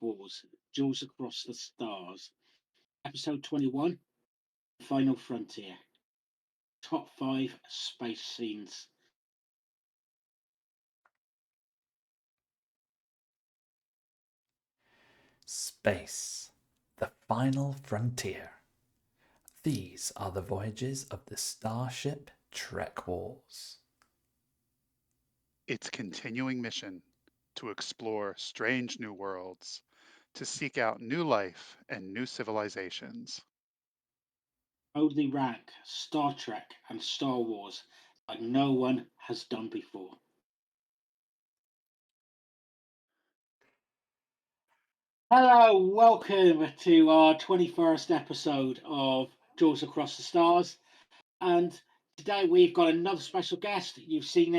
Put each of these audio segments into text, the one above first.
TrekWars, Duels Across the Stars, Episode 21, Final Frontier, Top 5 Space Scenes. Space, the final frontier. These are the voyages of the starship TrekWars. Its continuing mission to explore strange new worlds, to seek out new life and new civilizations. Boldly rank Star Trek and Star Wars like no one has done before. Hello, welcome to our 21st episode of Duels Across the Stars. And today we've got another special guest. You've seen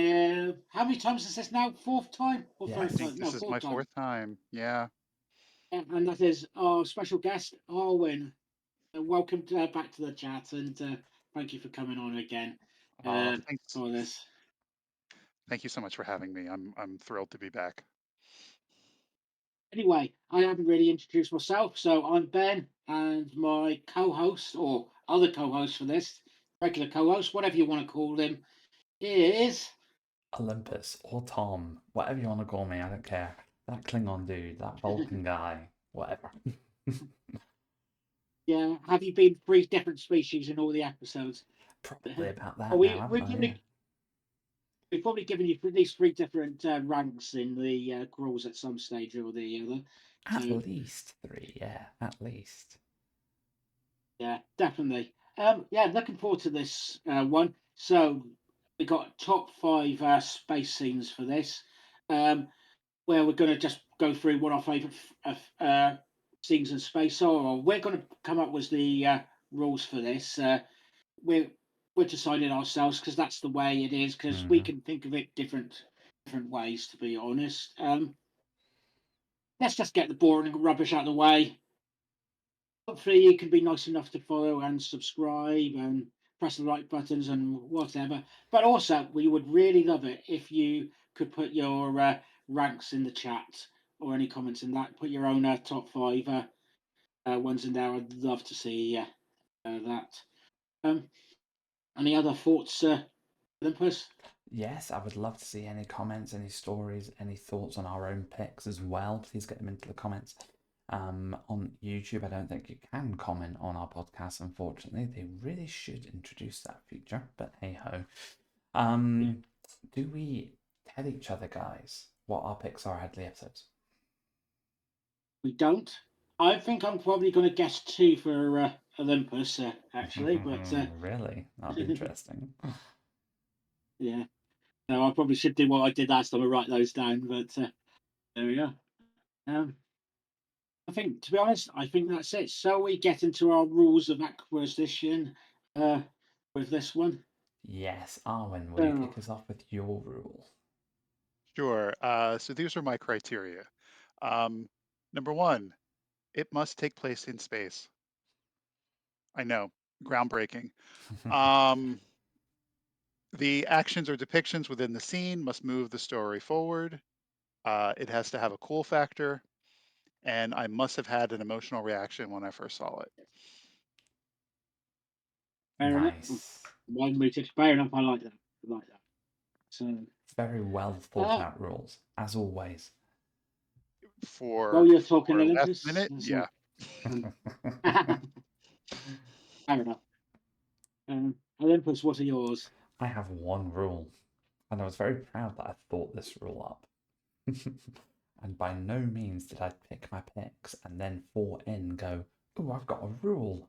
how many times is this now? Fourth time or I third Yes. think time? No, this is fourth my time. fourth time. Yeah. And that is our special guest, Arwen. Welcome back to the chat, and thank you for coming on again Thanks. for this. Thank you so much for having me. I'm thrilled to be back. Anyway, I haven't really introduced myself, so I'm Ben, and my co-host or other co-host for this, regular co-host, whatever you want to call him, is Olympus or Tom, whatever you want to call me, I don't care. That Klingon dude, that Vulcan guy, whatever. yeah. Have you been three different species in all the episodes? Probably about that Well, now, we've haven't I? Yeah. probably given you at least three different ranks in the crawls at some stage or the other. At So least three, yeah, at least. yeah, definitely. Yeah, looking forward to this one. So we got top five space scenes for this, where we're going to just go through what our favourite scenes in space are. Or we're going to come up with the rules for this. We're we're deciding ourselves because that's the way it is. Because we Mm-hmm. can think of it different ways, to be honest. Let's just get the boring rubbish out of the way. Hopefully you can be nice enough to follow and subscribe and press the like buttons and whatever. But also, we would really love it if you could put your ranks in the chat or any comments in that. Put your own top five ones in there. I'd love to see that. Um, any other thoughts, Olympus? Yes, I would love to see any comments, any stories, any thoughts on our own picks as well. Please get them into the comments. On YouTube, I don't think you can comment on our podcast, unfortunately. They really should introduce that feature, but hey ho. Do we tell each other, guys, what our picks are ahead of the episodes? We don't. I think I'm probably going to guess two for Olympus, actually, but Really? That'll be interesting. yeah. No, I probably should do what I did last time and write those down, but there we go. Um, I think, to be honest, I think that's it. So we get into our rules of acquisition with this one. Yes, Arwen, will you So kick us off with your rule? Sure. So these are my criteria. Um, Number one, it must take place in space. I know, groundbreaking. Um, the actions or depictions within the scene must move the story forward. It has to have a cool factor, and I must have had an emotional reaction when I first saw it. fair enough. Nice. Well mooted. Fair enough. I like that. I like that. So, Very well thought uh, out rules, as always. while For you're talking, last Olympus. minute, yeah. Fair enough. Olympus, what are yours? I have one rule, and I was very proud that I thought this rule up. And by no means did I pick my picks and then fall in go, oh, I've got a rule.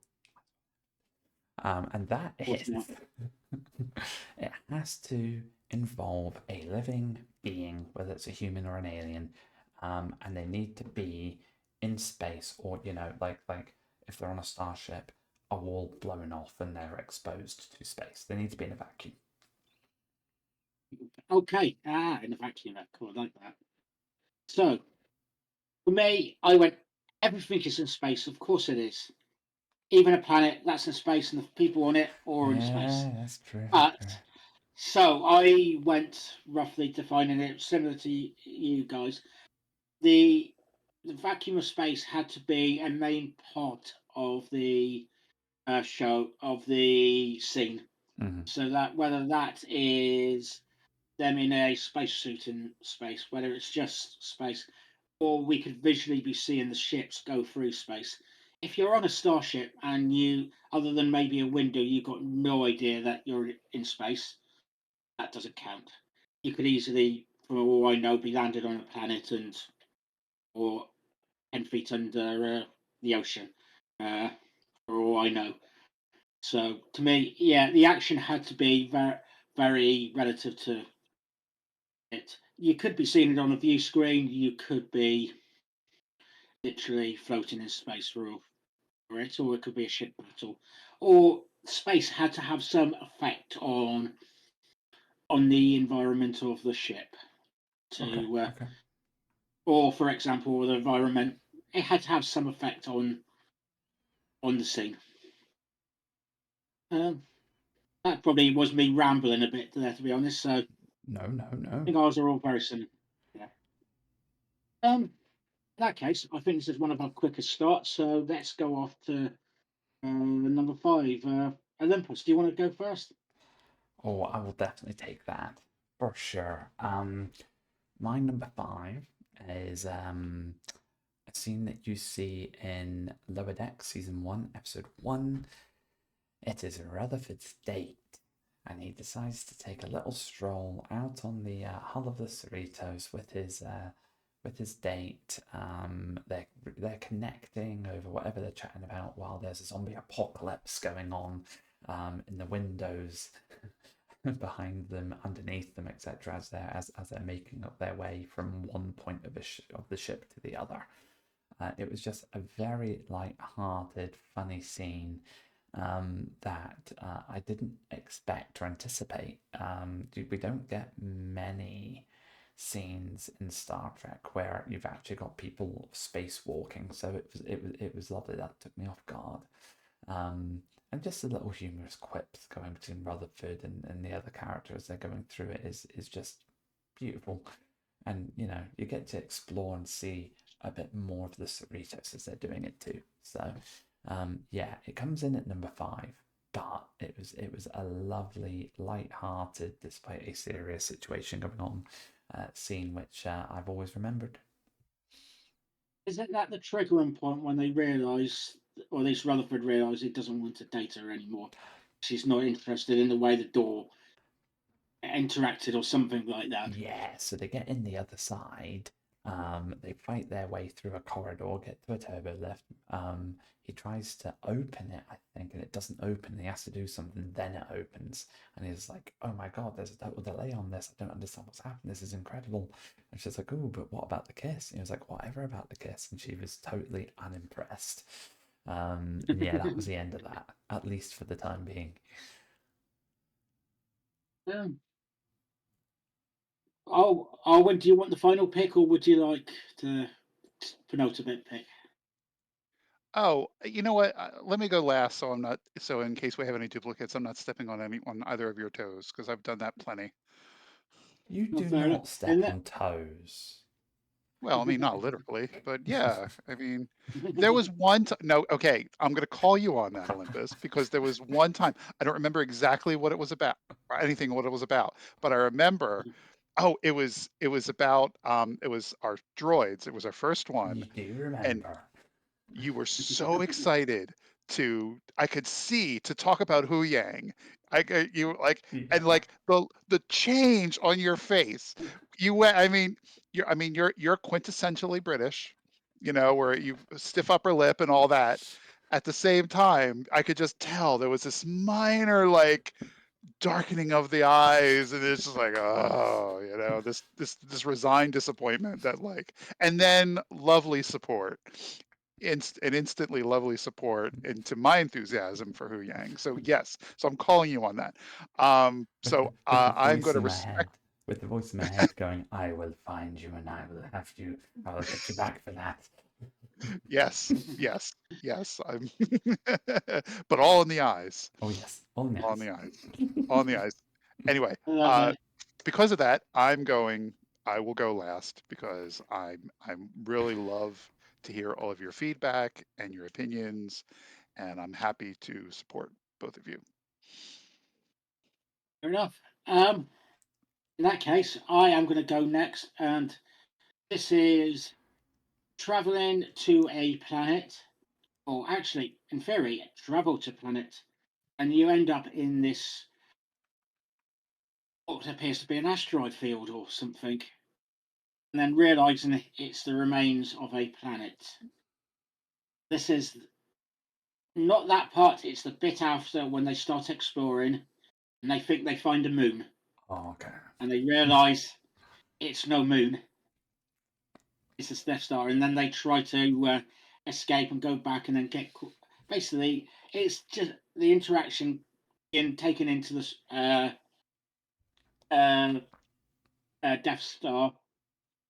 And that What's is not? it has to involve a living being, whether it's a human or an alien, and they need to be in space, or like if they're on a starship, a wall blown off and they're exposed to space. They need to be in a vacuum. Okay. In the vacuum. Cool. I like that. So, for me, I went, everything is in space. Of course it is. Even a planet that's in space and the people on it are in space. Yeah, that's true. But so I went roughly defining it similar to you guys. The the vacuum of space had to be a main part of the show of the scene. Mhm. So that whether that is them in a spacesuit in space, whether it's just space, or we could visually be seeing the ships go through space. If you're on a starship and you, other than maybe a window, you've got no idea that you're in space, that doesn't count. You could easily, for all I know, be landed on a planet and or 10 feet under the ocean, uh, for all I know. So to me, yeah, the action had to be very, very relative to it. You could be seeing it on a view screen. You could be literally floating in space for it, or it could be a ship battle, or space had to have some effect on the environment of the ship Okay. to, Okay. or for example, the environment. It had to have some effect on the scene. Um, that probably was me rambling a bit there, to be honest. So I No, no, no. think ours are all very similar. Yeah. In that case, I think this is one of our quickest starts. So let's go off to number 5. Olympus, do you want to go first? Oh, I will definitely take that for sure. My number 5 is a scene that you see in Lower Deck Season 1, Episode 1. It is Rutherford's date, and he decides to take a little stroll out on the hull of the Cerritos with his date. They're connecting over whatever they're chatting about while there's a zombie apocalypse going on in the windows behind them, underneath them, etc. As they're making up their way from one point of the ship to the other. It was just a very light-hearted, funny scene that I didn't expect or anticipate. We don't get many scenes in Star Trek where you've actually got people spacewalking, so it was lovely. That took me off guard. And just the little humorous quips going between Rutherford and the other characters they're going through it is just beautiful. And you get to explore and see a bit more of the Cerritos as they're doing it too. So yeah, it comes in at number 5, but it was a lovely, light-hearted, despite a serious situation going on, scene which I've always remembered. Isn't that the triggering point when they realise, or at least Rutherford realises he doesn't want to date her anymore? She's not interested in the way the door interacted or something like that. Yeah, so they get in the other side. They fight their way through a corridor, get to a turbo lift. He tries to open it, I think, and it doesn't open. He has to do something, then it opens. And he's like, oh my God, there's a total delay on this. I don't understand what's happened. This is incredible. And she's like, oh, but what about the kiss? And he was like, whatever about the kiss. And she was totally unimpressed. And yeah, that was the end of that, at least for the time being. um, when do you want the final pick, or would you like to penultimate pick? Oh, you know what? Let me go last, so I'm not. So in case we have any duplicates, I'm not stepping on either of your toes because I've done that plenty. You Not do fair enough. not step on toes. Well, I mean, not literally, but yeah. I mean, there was one time. No, okay, I'm going to call you on that, Olympus, because there was one time. I don't remember exactly what it was about, or anything what it was about, but I remember. Oh, it was about it was our droids. It was our first one, You do and remember. you were so excited I could see to talk about Hu Yang. You like and Yeah. like the change on your face. You went. You're quintessentially British. Where you stiff upper lip and all that. At the same time, I could just tell there was this minor darkening of the eyes, and it's just like, oh, this resigned disappointment and then lovely support, and instantly lovely support into my enthusiasm for Hu Yang. So yes, so I'm calling you on that. With the I'm going voice to in my head, respect. with the voice in my head going, I will find you and I will get you back for that. Yes, yes, yes. I'm, but all in the eyes, Oh yes, oh all in nice. the eyes, all in the eyes. Anyway, I love uh, it. because of that, I will go last because I really love to hear all of your feedback and your opinions, and I'm happy to support both of you. Fair enough. In that case, I am going to go next, and this is traveling to a planet, or actually, in theory, travel to planet, and you end up in this what appears to be an asteroid field or something, and then realizing it's the remains of a planet. This is not that part, it's the bit after when they start exploring and they think they find a moon Oh, okay. and they realize it's no moon, it's a Death Star, and then they try to escape and go back and then basically, it's just the interaction in taken into this uh, Death Star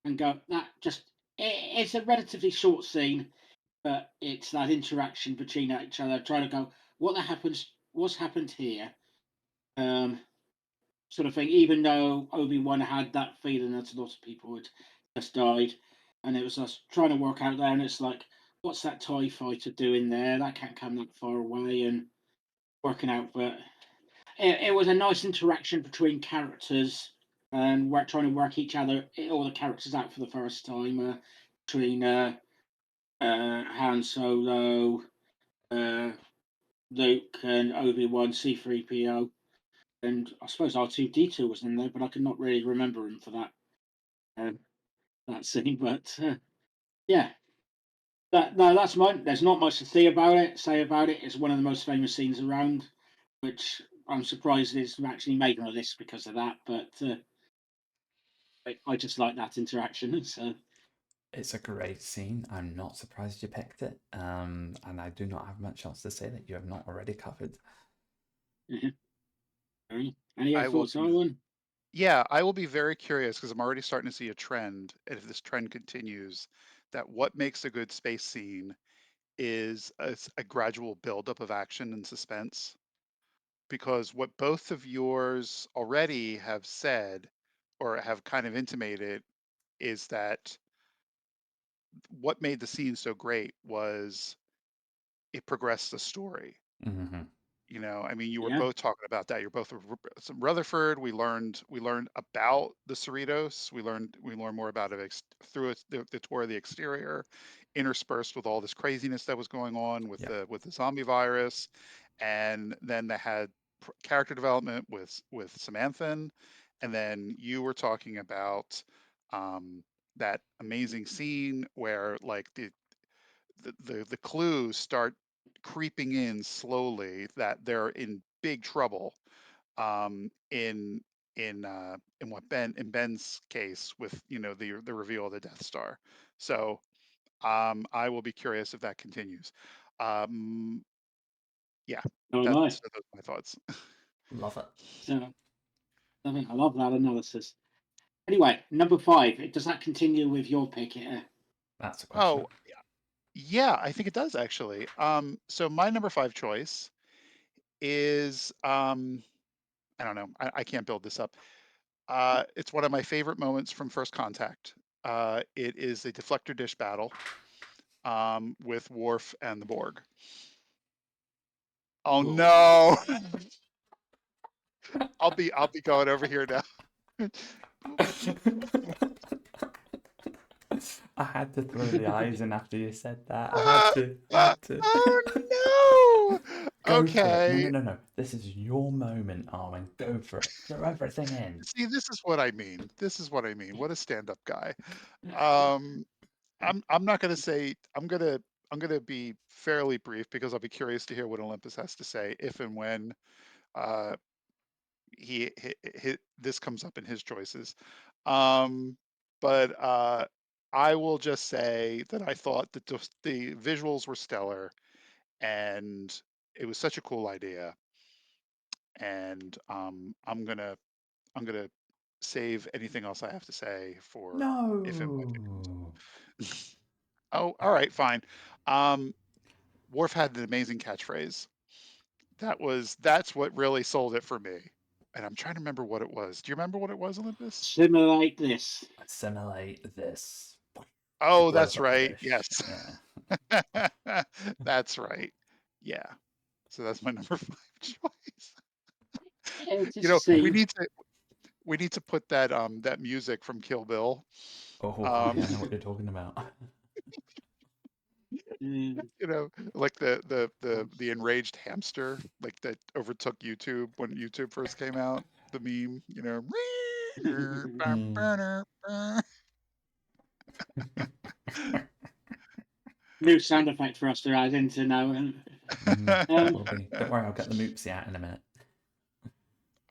and go that just it's a relatively short scene, but it's that interaction between each other, trying to go what's happened here, um, sort of thing. Even though Obi-Wan had that feeling that a lot of people had just died, and it was us trying to work out there, and it's like, what's that TIE fighter doing there? That can't come that far away, and working out, but it was a nice interaction between characters, and we're trying to work each other, all the characters out for the first time, between Han Solo, uh, Luke, and Obi-Wan, C-3PO, and I suppose R2-D2 was in there, but I could not really remember him for um, that scene. But yeah, that's mine. There's not much to say about it. It's one of the most famous scenes around, which I'm surprised is actually made on a list because of that. But I just like that interaction. So It's a great scene. I'm not surprised you picked it. And I do not have much else to say that you have not already covered. any other I will thoughts, be, Owen? yeah, I will be very curious because I'm already starting to see a trend. And if this trend continues, that what makes a good space scene is a gradual buildup of action and suspense. Because what both of yours already have said or have kind of intimated is that what made the scene so great was it progressed the story. Mm-hmm. You know, I mean, you were Yeah, both talking about that. You're both some Rutherford. We learned about the Cerritos. We learned more about it through the tour of the exterior, interspersed with all this craziness that was going on with Yep. the zombie virus, and then they had character development with Samantha, and then you were talking about that amazing scene where like the clues start creeping in slowly that they're in big trouble in in what Ben's case with the reveal of the Death Star. So I will be curious if that continues. Um, yeah, so am I. those are my thoughts. Love it. So I love that analysis. Anyway, number 5. Does that continue with your pick here? That's a question. Oh yeah, I think it does actually. So my number 5 choice is I don't know. I can't build this up. It's one of my favorite moments from First Contact. It is a deflector dish battle with Worf and the Borg. Oh Whoa. no! I'll be going over here now. I had to throw the eyes in after you said that. I had to. I had to. Oh no! Go for it. No, no, Okay. no, no. This is your moment, Arwen. Go for it. Throw everything in. See, this is what I mean. This is what I mean. What a stand-up guy. Um, I'm not gonna say I'm gonna be fairly brief because I'll be curious to hear what Olympus has to say if and when uh, this comes up in his choices. Um, but I will just say that I thought that the visuals were stellar and it was such a cool idea. And I'm gonna save anything else I have to say for if and when it comes No. up. Oh, all right, fine. Um, Worf had an amazing catchphrase. That's what really sold it for me. And I'm trying to remember what it was. Do you remember what it was, Olympus? Simulate this. Assimilate this. Oh, blows that's up the right. dish. Yes. Yeah. That's right. Yeah. So that's my number 5 choice. Yeah, You just know, see. we need to put that that music from Kill Bill. Oh, Um, yeah, I know what you're talking about. Mm. you know, like the enraged hamster like that overtook YouTube when YouTube first came out, the meme, you know. Mm. New sound effect for us to add into now. Will be. Don't worry, I'll get the moopsy out in a minute.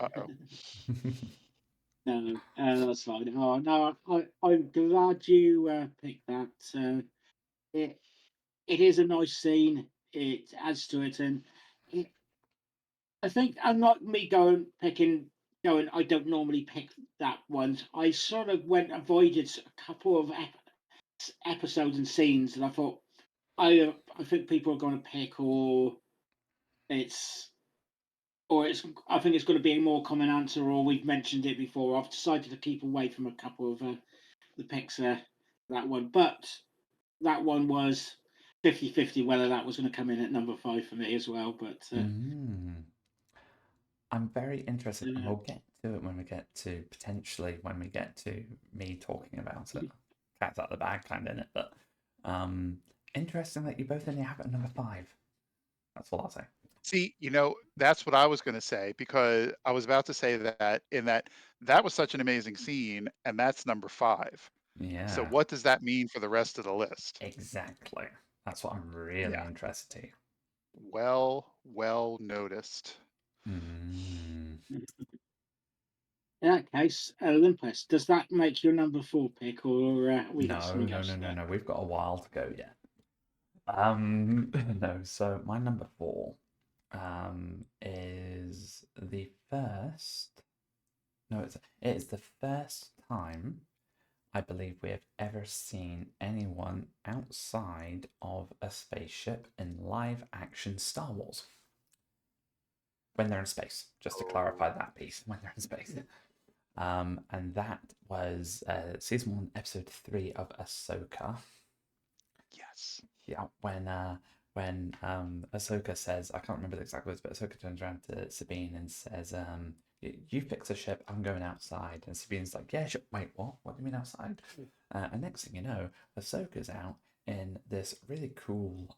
Uh-oh. No, that's fine. Oh no, I'm glad you picked that. It it is a nice scene. It adds to it, and it, I think I'm not me going. I don't normally pick that one. I sort of avoided a couple of episodes and scenes that I thought I think people are going to pick, it's it's. I think it's going to be a more common answer, or we've mentioned it before. I've decided to keep away from a couple of the picks that one, but that one was 50-50 whether that was going to come in at number 5 for me as well. But Mm. I'm very interested, and uh, we'll get to it when we get to me talking about it. Cat's out of the bag, kind of in it, but interesting that you both only have it at number 5. That's all I'll say. See, you know, that's what I was going to say because I was about to say that that was such an amazing scene and that's number 5. So Yeah, what does that mean for the rest of the list? exactly. That's what I'm really Yeah. interested in. Well noticed. Mm. in that case, Olympus, does that make your number 4 pick, or we got No, something no, else no, no, there? no. We've got a while to go yet. No. So my number 4, is the first. No, it's the first time I believe we have ever seen anyone outside of a spaceship in live action Star Wars. When they're in space, just to clarify that piece, when they're in space. And that was season 1, episode 3 of Ahsoka. Yes. Yeah, when Ahsoka says, I can't remember the exact words, but Ahsoka turns around to Sabine and says, "You fix a ship. I'm going outside." And Sabine's like, "Yeah, sure." Wait, what? What do you mean outside? And next thing you know, Ahsoka's out in this really cool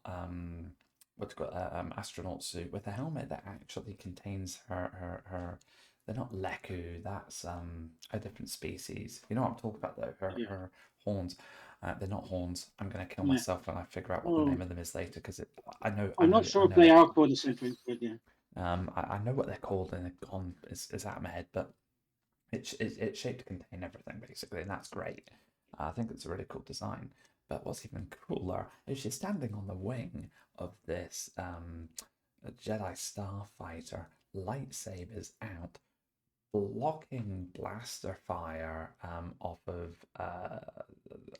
astronaut suit with a helmet that actually contains her. They're not Leku. That's a different species. You know what I'm talking about though. Yeah. Her horns. They're not horns. I'm gonna kill Yeah. myself when I figure out what the Oh, name of them is later because I'm not sure if they are called the same thing, but yeah. I know what they're called and it's gone is out of my head, but it's shaped to contain everything basically, and that's great. I think it's a really cool design. But what's even cooler is she's standing on the wing of this Jedi starfighter, lightsabers out, blocking blaster fire off of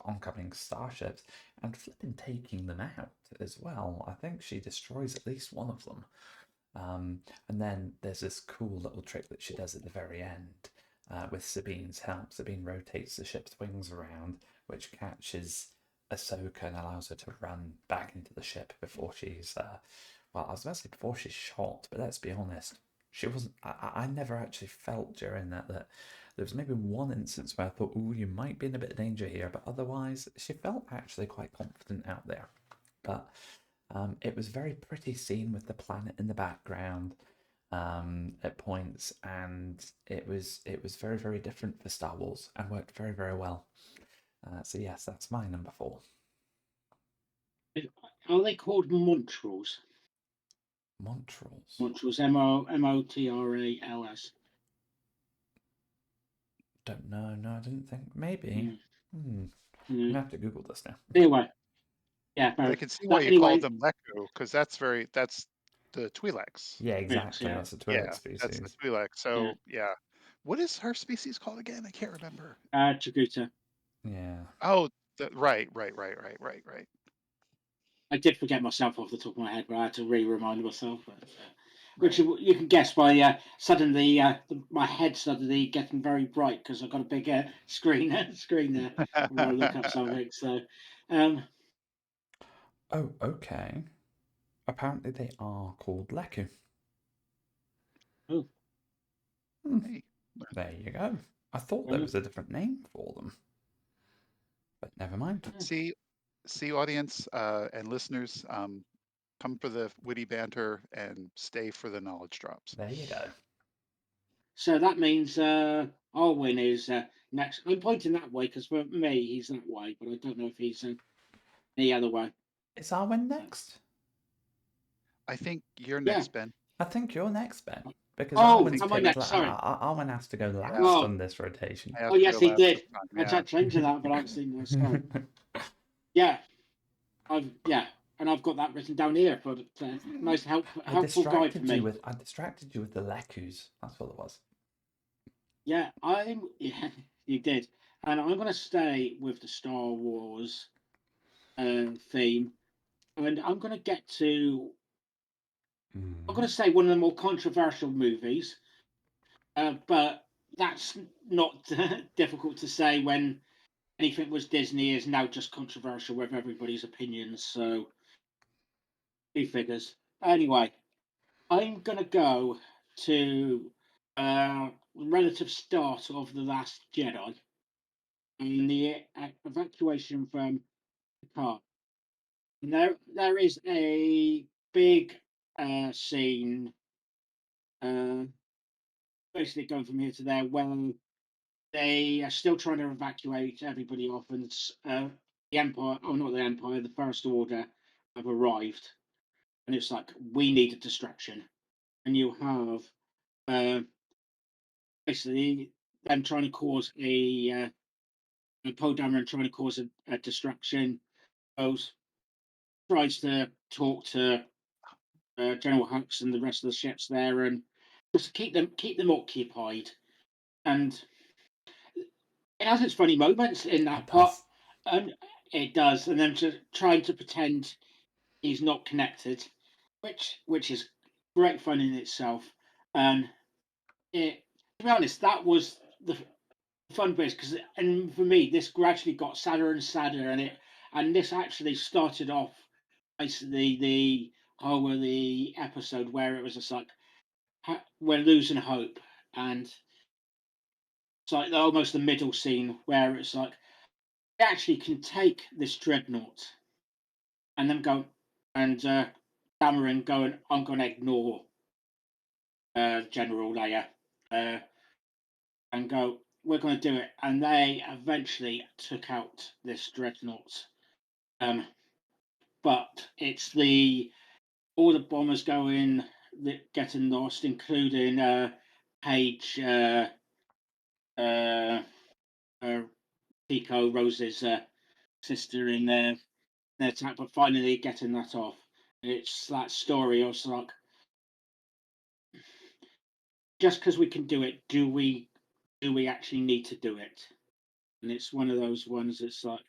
oncoming starships and flipping taking them out as well. I think she destroys at least one of them. And then there's this cool little trick that she does at the very end with Sabine's help. Sabine rotates the ship's wings around, which catches Ahsoka and allows her to run back into the ship before she's, well, I was about to say before she's shot, but let's be honest, she wasn't. I never actually felt during that there was maybe one instance where I thought, "Oh, you might be in a bit of danger here," but otherwise, she felt actually quite confident out there. But it was very pretty scene with the planet in the background at points, and it was very very different for Star Wars and worked very very well. So yes, that's my number 4. Are they called Montrals? Montrals. Montrals, Motrals. Don't know. No, I didn't think. Maybe. Yeah. I'm Yeah. gonna have to Google this now. Anyway, yeah, But I fair. can see why But you called anyway, them Leku because that's the Twi'leks. Yeah, yes, exactly. yeah, That's a Twi'lek Yeah, that's the species. Twi'lek. yeah. So yeah. What is her species called again? I can't remember. Chiguta. Yeah. Oh, right. I did forget myself off the top of my head, but I had to remind myself. But, which Right. you can guess by suddenly my head suddenly getting very bright because I've got a big screen there when I look up something. So Oh, okay. Apparently they are called Leku. Oh, Hmm, Hey, learn there you go. I thought there was a different name for them, but never mind. see, audience and listeners, come for the witty banter and stay for the knowledge drops. There you go. so that means Arwen is next. I'm pointing that way because for me he's that way, but I don't know if he's the other way. Is Arwen next? I think you're Yeah. next, Ben. I think you're next, Ben, because Oh, Arwen's am I picked. next? Sorry. Arwen has to go Yeah, last Oh, on this rotation. I have oh to yes, go he last did. this time. I Yeah. tried changing that, but I've seen that. Sorry. Yeah, and I've got that written down here for nice helpful guide for me. I distracted you with the Lekus. That's what it was. Yeah, yeah, you did, and I'm going to stay with the Star Wars theme, and I'm going to get to. I'm going to say one of the more controversial movies, but that's not difficult to say when anything was Disney is now just controversial with everybody's opinions. So, he figures. Anyway, I'm going to go to relative start of The Last Jedi and the evacuation from the car. There is a big scene, uh, basically going from here to there, when they are still trying to evacuate everybody off, and the Empire, oh, not the Empire, the First Order have arrived. And it's like, we need a distraction. And you have basically them trying to cause Poe Dameron trying to cause a distraction. Goes tries to talk to General Hux and the rest of the ships there, and just keep them occupied. And it has its funny moments in that It part, does. and it does. And then just trying to pretend he's not connected, which is great fun in itself. And to be honest, that was the fun bits because, and for me, this gradually got sadder and sadder, and this actually started off basically the whole of the episode where it was just like we're losing hope, and it's like almost the middle scene where it's like they actually can take this dreadnought and then go and Dameron going, I'm going to ignore General Leia. And go, we're going to do it. And they eventually took out this dreadnought. But it's all the bombers going, getting lost, including Paige, uh, Pico, Rose's sister in their attack, but finally getting that off. It's that story of like, just because we can do it, do we actually need to do it? And it's one of those ones that's like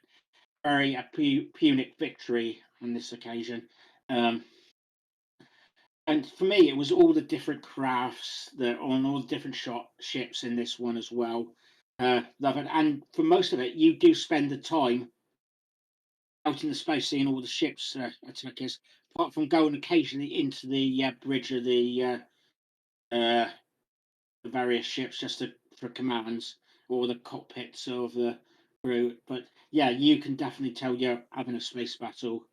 very a Punic victory on this occasion. Um, and for me, it was all the different crafts that on all the different ships in this one as well. Love it, and for most of it, you do spend the time out in the space seeing all the ships attackers. Apart from going occasionally into the bridge of uh, the various ships just for commands or the cockpits of the crew. But yeah, you can definitely tell you're having a space battle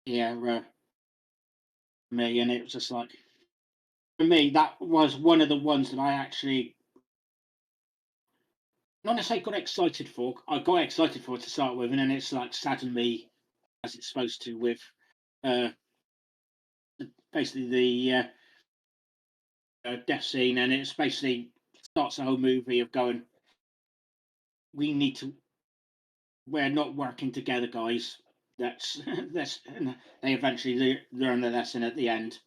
here, me, and it was just like for me that was one of the ones that I actually not necessarily got excited for. I got excited for it to start with, and then it's like saddened me as it's supposed to with uh, basically the death scene, and it's basically starts the whole movie of going, we need to, we're not working together, guys. That's and they eventually learn the lesson at the end,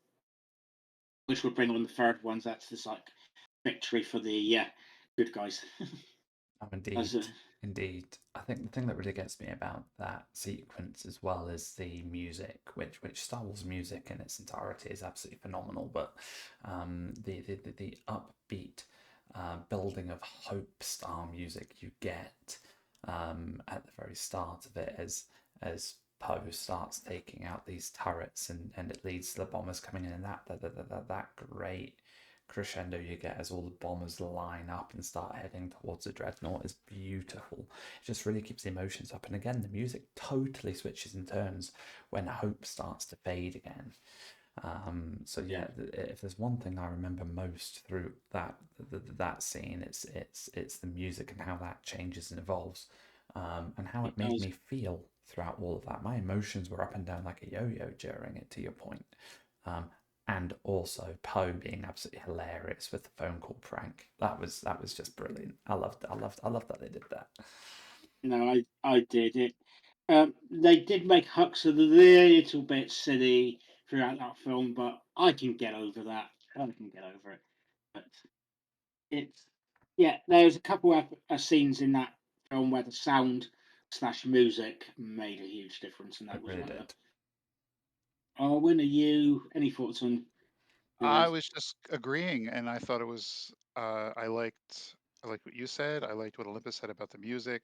which will bring on the third ones. That's just like victory for the good guys. Oh, indeed. As a, Indeed. I think the thing that really gets me about that sequence as well is the music, which Star Wars music in its entirety is absolutely phenomenal, but the upbeat building of hope style music you get at the very start of it is as Poe starts taking out these turrets, and it leads to the bombers coming in, and that great crescendo you get as all the bombers line up and start heading towards the dreadnought is beautiful. It just really keeps the emotions up, and again, the music totally switches and turns when hope starts to fade again. So yeah, if there's one thing I remember most through that scene, it's the music and how that changes and evolves, and how it made me feel throughout all of that. My emotions were up and down like a yo-yo during it, to your point. And also Poe being absolutely hilarious with the phone call prank. That was just brilliant. I loved that they did that. No, I did it. They did make Hux a little bit silly throughout that film, but I can get over that. I can get over it. But it's there's a couple of scenes in that film where the sound slash music made a huge difference, and that It was really one of them. did. Arwen, are you any thoughts on I yours? was just agreeing, and I thought it was. I liked what you said. I liked what Olympus said about the music,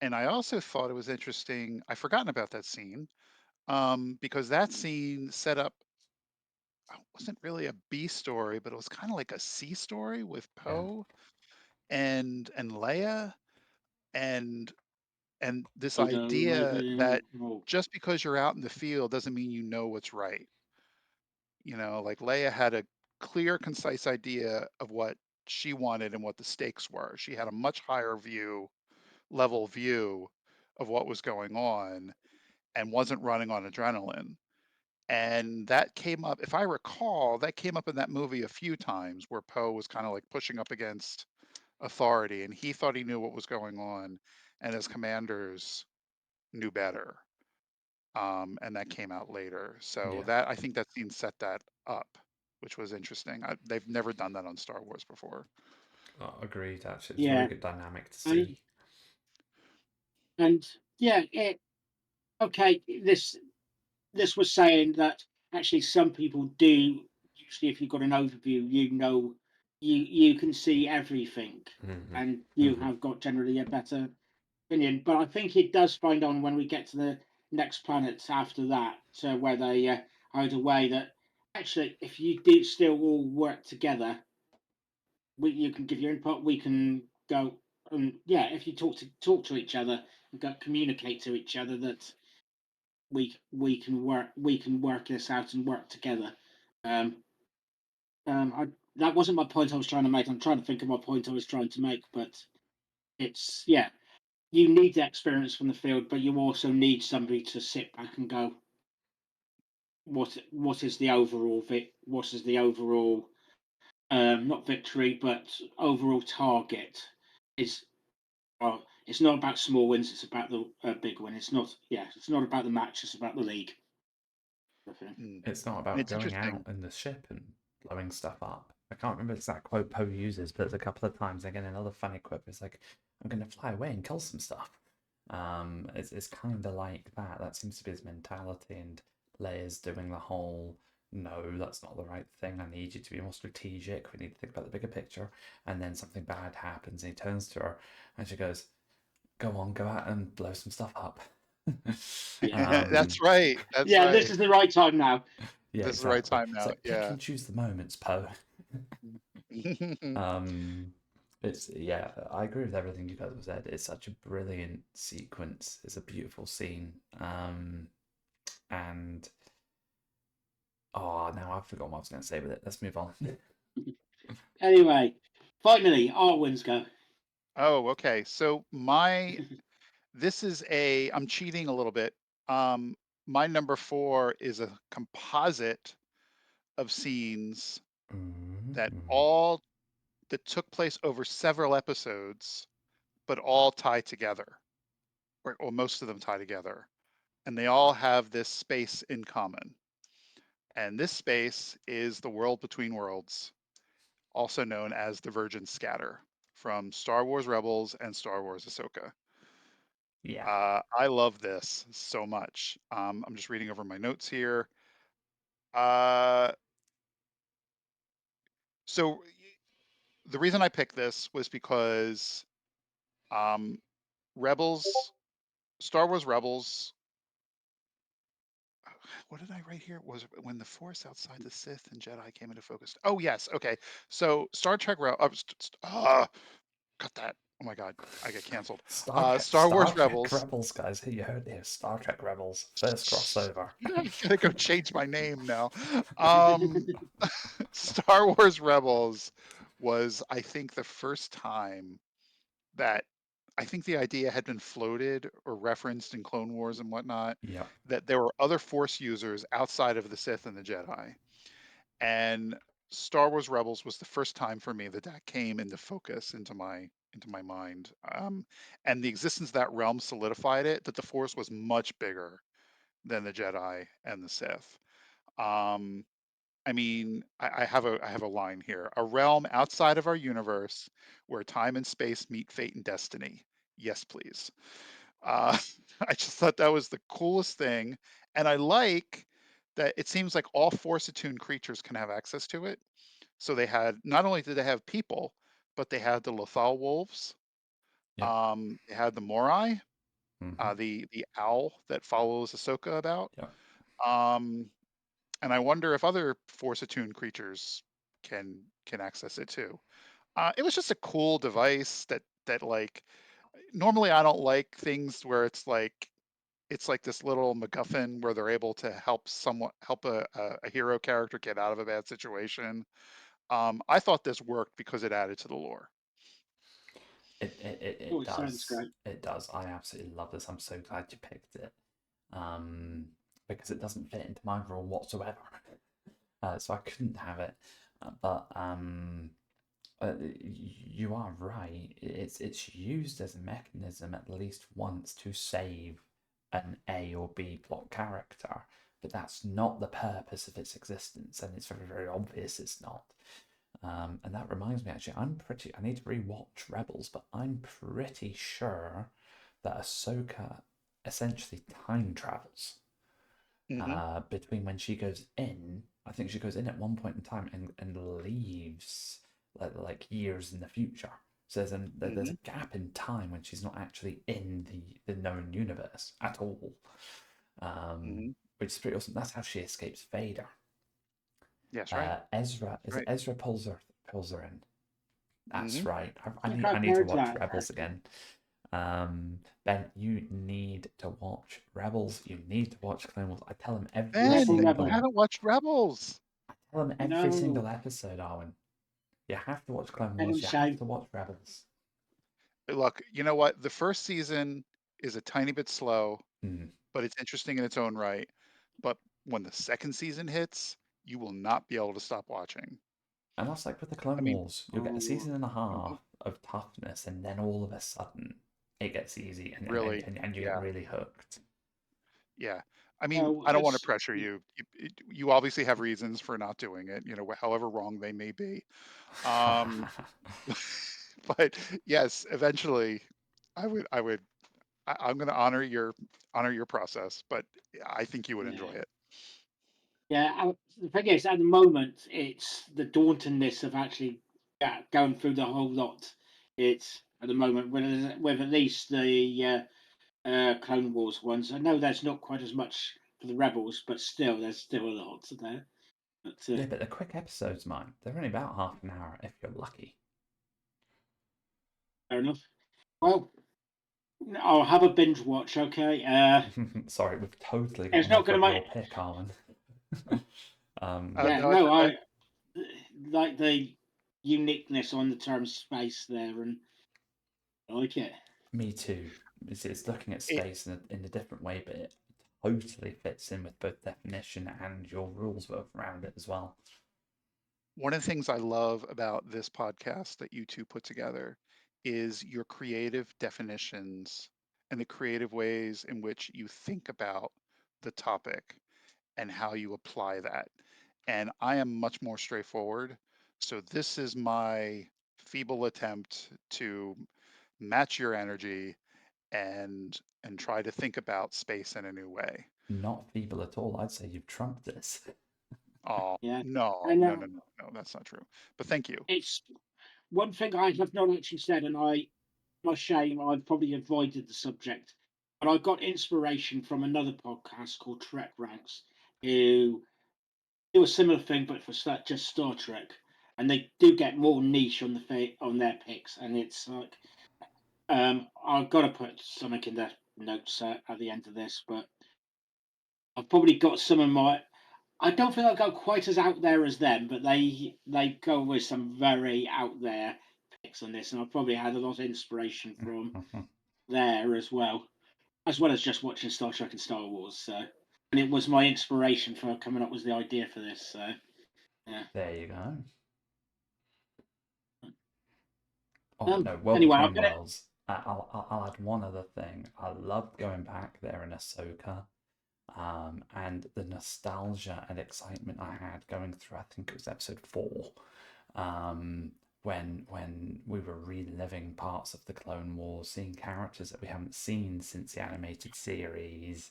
and I also thought it was interesting. I've forgotten about that scene, because that scene set up. Wasn't really a B story, but it was kind of like a C story with Yeah. Poe and Leia, and and this Odo, idea maybe. that just because you're out in the field doesn't mean you know what's right. Like Leia had a clear, concise idea of what she wanted and what the stakes were. She had a much higher level view of what was going on and wasn't running on adrenaline. And that came up, if I recall, that came up in that movie a few times where Poe was kind of like pushing up against authority and he thought he knew what was going on and his commanders knew better. And that came out later. So Yeah. that I think that scene set that up, which was interesting. They've never done that on Star Wars before. Agreed. Actually, it's a very Yeah, good dynamic to and see. and yeah, okay. This was saying that actually some people do. Usually, if you've got an overview, you can see everything, and you have got generally a better opinion. But I think it does find on when we get to the next planets after that, where they hide away. That actually, if you do still all work together, you can give your input. We can go, and if you talk to each other and communicate to each other, that we can work this out and work together. Um, that wasn't my point I was trying to make. I'm trying to think of my point I was trying to make, but it's you need the experience from the field, but you also need somebody to sit back and go, what is the overall what is the overall not victory, but overall target is. Well, it's not about small wins; it's about the big win. It's not about the match; it's about the league. Mm. It's not And about it's going interesting. out in the ship and blowing stuff up. I can't remember the exact quote Poe uses, but there's a couple of times again another funny quote. It's like, "I'm going to fly away and kill some stuff." It's kind of like that. That seems to be his mentality, and Leia's doing the whole, "No, that's not the right thing. I need you to be more strategic. We need to think about the bigger picture." And then something bad happens, and he turns to her, and she goes, "Go on, go out and blow some stuff up." Yeah. That's right. That's Yeah, this right. is the right time now. Yeah, This is the right exactly. time It's now. like pick Yeah. and choose the moments, Poe. Um, it's I agree with everything you guys have said. It's such a brilliant sequence. It's a beautiful scene. And now I've forgotten what I was going to say with it. Let's move on. Anyway, finally, Arwen's go. Oh, okay. So I'm cheating a little bit. Um, my number 4 is a composite of scenes that Mm. all that took place over several episodes, but all tie together, or most of them tie together, and they all have this space in common. And this space is the world between worlds, also known as the Virgin Scatter, from Star Wars Rebels and Star Wars Ahsoka. Yeah. I love this so much. I'm just reading over my notes here. Uh, so the reason I picked this was because um, Rebels, Star Wars Rebels what did I write here? Was when the Force outside the Sith and Jedi came into focus. Oh yes, okay. So Star Trek. Cut that. Oh my God, I get canceled. Star Star Wars Trek Rebels. Rebels, guys. You heard it here. Star Trek Rebels. First crossover. I gotta go change my name now. Um, Star Wars Rebels was, I think, the first time that I think the idea had been floated or referenced in Clone Wars and whatnot, Yeah. that there were other Force users outside of the Sith and the Jedi. And Star Wars Rebels was the first time for me that that came into focus into my mind. And the existence of that realm solidified it that the Force was much bigger than the Jedi and the Sith. Um, I mean, I have a line here. A realm outside of our universe where time and space meet fate and destiny. Yes, please. Uh, I just thought that was the coolest thing, and I like that it seems like all Force attuned creatures can have access to it. So they had not only did they have people, but they had the Lothal wolves. Yeah. They had the Morai, Hmm. the owl that follows Ahsoka about. Yeah. Um, and I wonder if other Force attuned creatures can access it too. It was just a cool device that like normally I don't like things where it's like this little MacGuffin where they're able to help a hero character get out of a bad situation. I thought this worked because it added to the lore. It Oh, it sounds does. great. It does. I absolutely love this. I'm so glad you picked it. Um, because it doesn't fit into my rule whatsoever. So I couldn't have it. But you are right. It's used as a mechanism at least once to save an A or B plot character, but that's not the purpose of its existence, and it's very, very obvious it's not. And that reminds me, actually, I need to rewatch Rebels, but I'm pretty sure that Ahsoka essentially time travels Hmm. between when she goes in. I think she goes in at one point in time and leaves like years in the future. So there's Hmm. a gap in time when she's not actually in the known universe at all, Hmm. which is pretty awesome. That's how she escapes Vader. Yes, right. Ezra, That's is it right. Ezra pulls her in? That's Hmm. right. I think I I've need to heard watch that. Rebels again. Ben, you need to watch Rebels. You need to watch Clone Wars. I tell him every Ben, you Rebel. single. haven't watched Rebels. I tell him every No, single episode, Arwen. You have to watch Clone let him Wars. You have say. to watch Rebels. Look, you know what? The first season is a tiny bit slow, Hmm. but it's interesting in its own right. But when the second season hits, you will not be able to stop watching. And that's like with the I Clone mean, Wars. You'll get a Oh, season and a mhm, half of toughness, and then all of a sudden it gets easy, really, and you get yeah, really hooked. yeah. I mean, oh, I don't want to pressure you. You obviously have reasons for not doing it, you know, however wrong they may be. Um, but yes, eventually, I would, I'm going to honor your process, but I think you would enjoy yeah. it. Yeah, the thing is, at the moment, it's the dauntingness of actually going through the whole lot. It's at the moment with at least the Clone Wars ones. I know there's not quite as much for the Rebels, but still, there's still a lot there. But Yeah, but the quick episodes, mine, they're only about half an hour if you're lucky. fair enough. Well, I'll have a binge watch. Okay. Sorry, we've totally It's gone not off going of to make. your pick, Arwen. Yeah, No, it's no, okay. I like the uniqueness on the term space there, and I like it. Me too. It's looking at It, space in a different way, but it totally fits in with both definition and your rules book around it as well. one of the things I love about this podcast that you two put together is your creative definitions and the creative ways in which you think about the topic and how you apply that. And I am much more straightforward. So this is my feeble attempt to match your energy and try to think about space in a new way. Not feeble at all. I'd say you've trumped this. Oh, Yeah, no, and no, no, no, no, that's not true. But thank you. it's one thing I have not actually said, and my shame, I've probably avoided the subject, but I got inspiration from another podcast called Trek Ranks, who do a similar thing, but for just Star Trek, and they do get more niche on on their picks, and it's like I've got to put something in the notes at the end of this, but I've probably got some of my. I don't think I'll go quite as out there as them, but they go with some very out there picks on this, and I've probably had a lot of inspiration from there as well as just watching Star Trek and Star Wars. So, and it was my inspiration for coming up with the idea for this. So, yeah. There you go. Oh no, World Anyway, I'm Between gonna. Worlds. I'll add one other thing. I loved going back there in Ahsoka, and the nostalgia and excitement I had going through. I think it was episode 4, when we were reliving parts of the Clone Wars, seeing characters that we haven't seen since the animated series,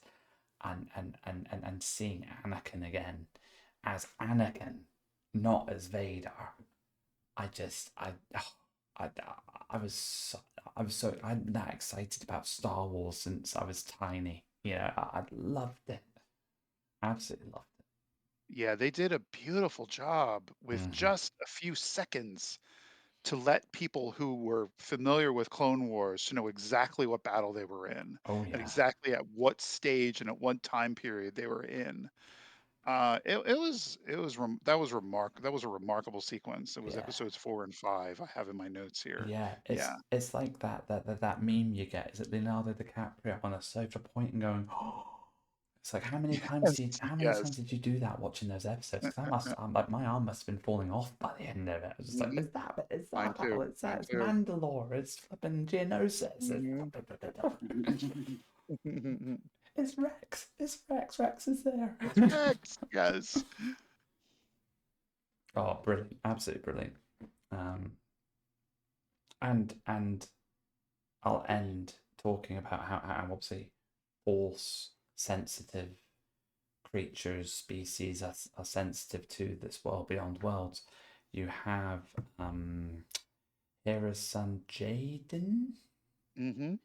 and seeing Anakin again as Anakin, not as Vader. I just I I was I hadn't been that excited about Star Wars since I was tiny. You know, I loved it. Absolutely loved Yeah, they did a beautiful job it. with just a few seconds to let people who were familiar with Clone Wars to know exactly what battle they were in Oh and yeah. exactly at what stage and at what time period they were in. That was a remarkable sequence. It was Yeah. episodes 4 and 5. I have in my notes here. Yeah, Yeah. it's like that meme you get. Is it Leonardo DiCaprio on a sofa pointing, going, "Oh!" It's like how many times Yes. did you do that watching those episodes? Because I'm like my arm must have been falling off by the end of it. I was just like, Mhm. it's Mine that battle, too. it's that, Mine it's too. Mandalore, it's flipping Geonosis, Mhm. it's Rex, Rex is there. It's Rex. Yes. Oh, brilliant, absolutely brilliant. Um, and I'll end talking about how obviously force sensitive creatures, species are sensitive to this world beyond worlds. You have Hera's son Jaden. Hmm.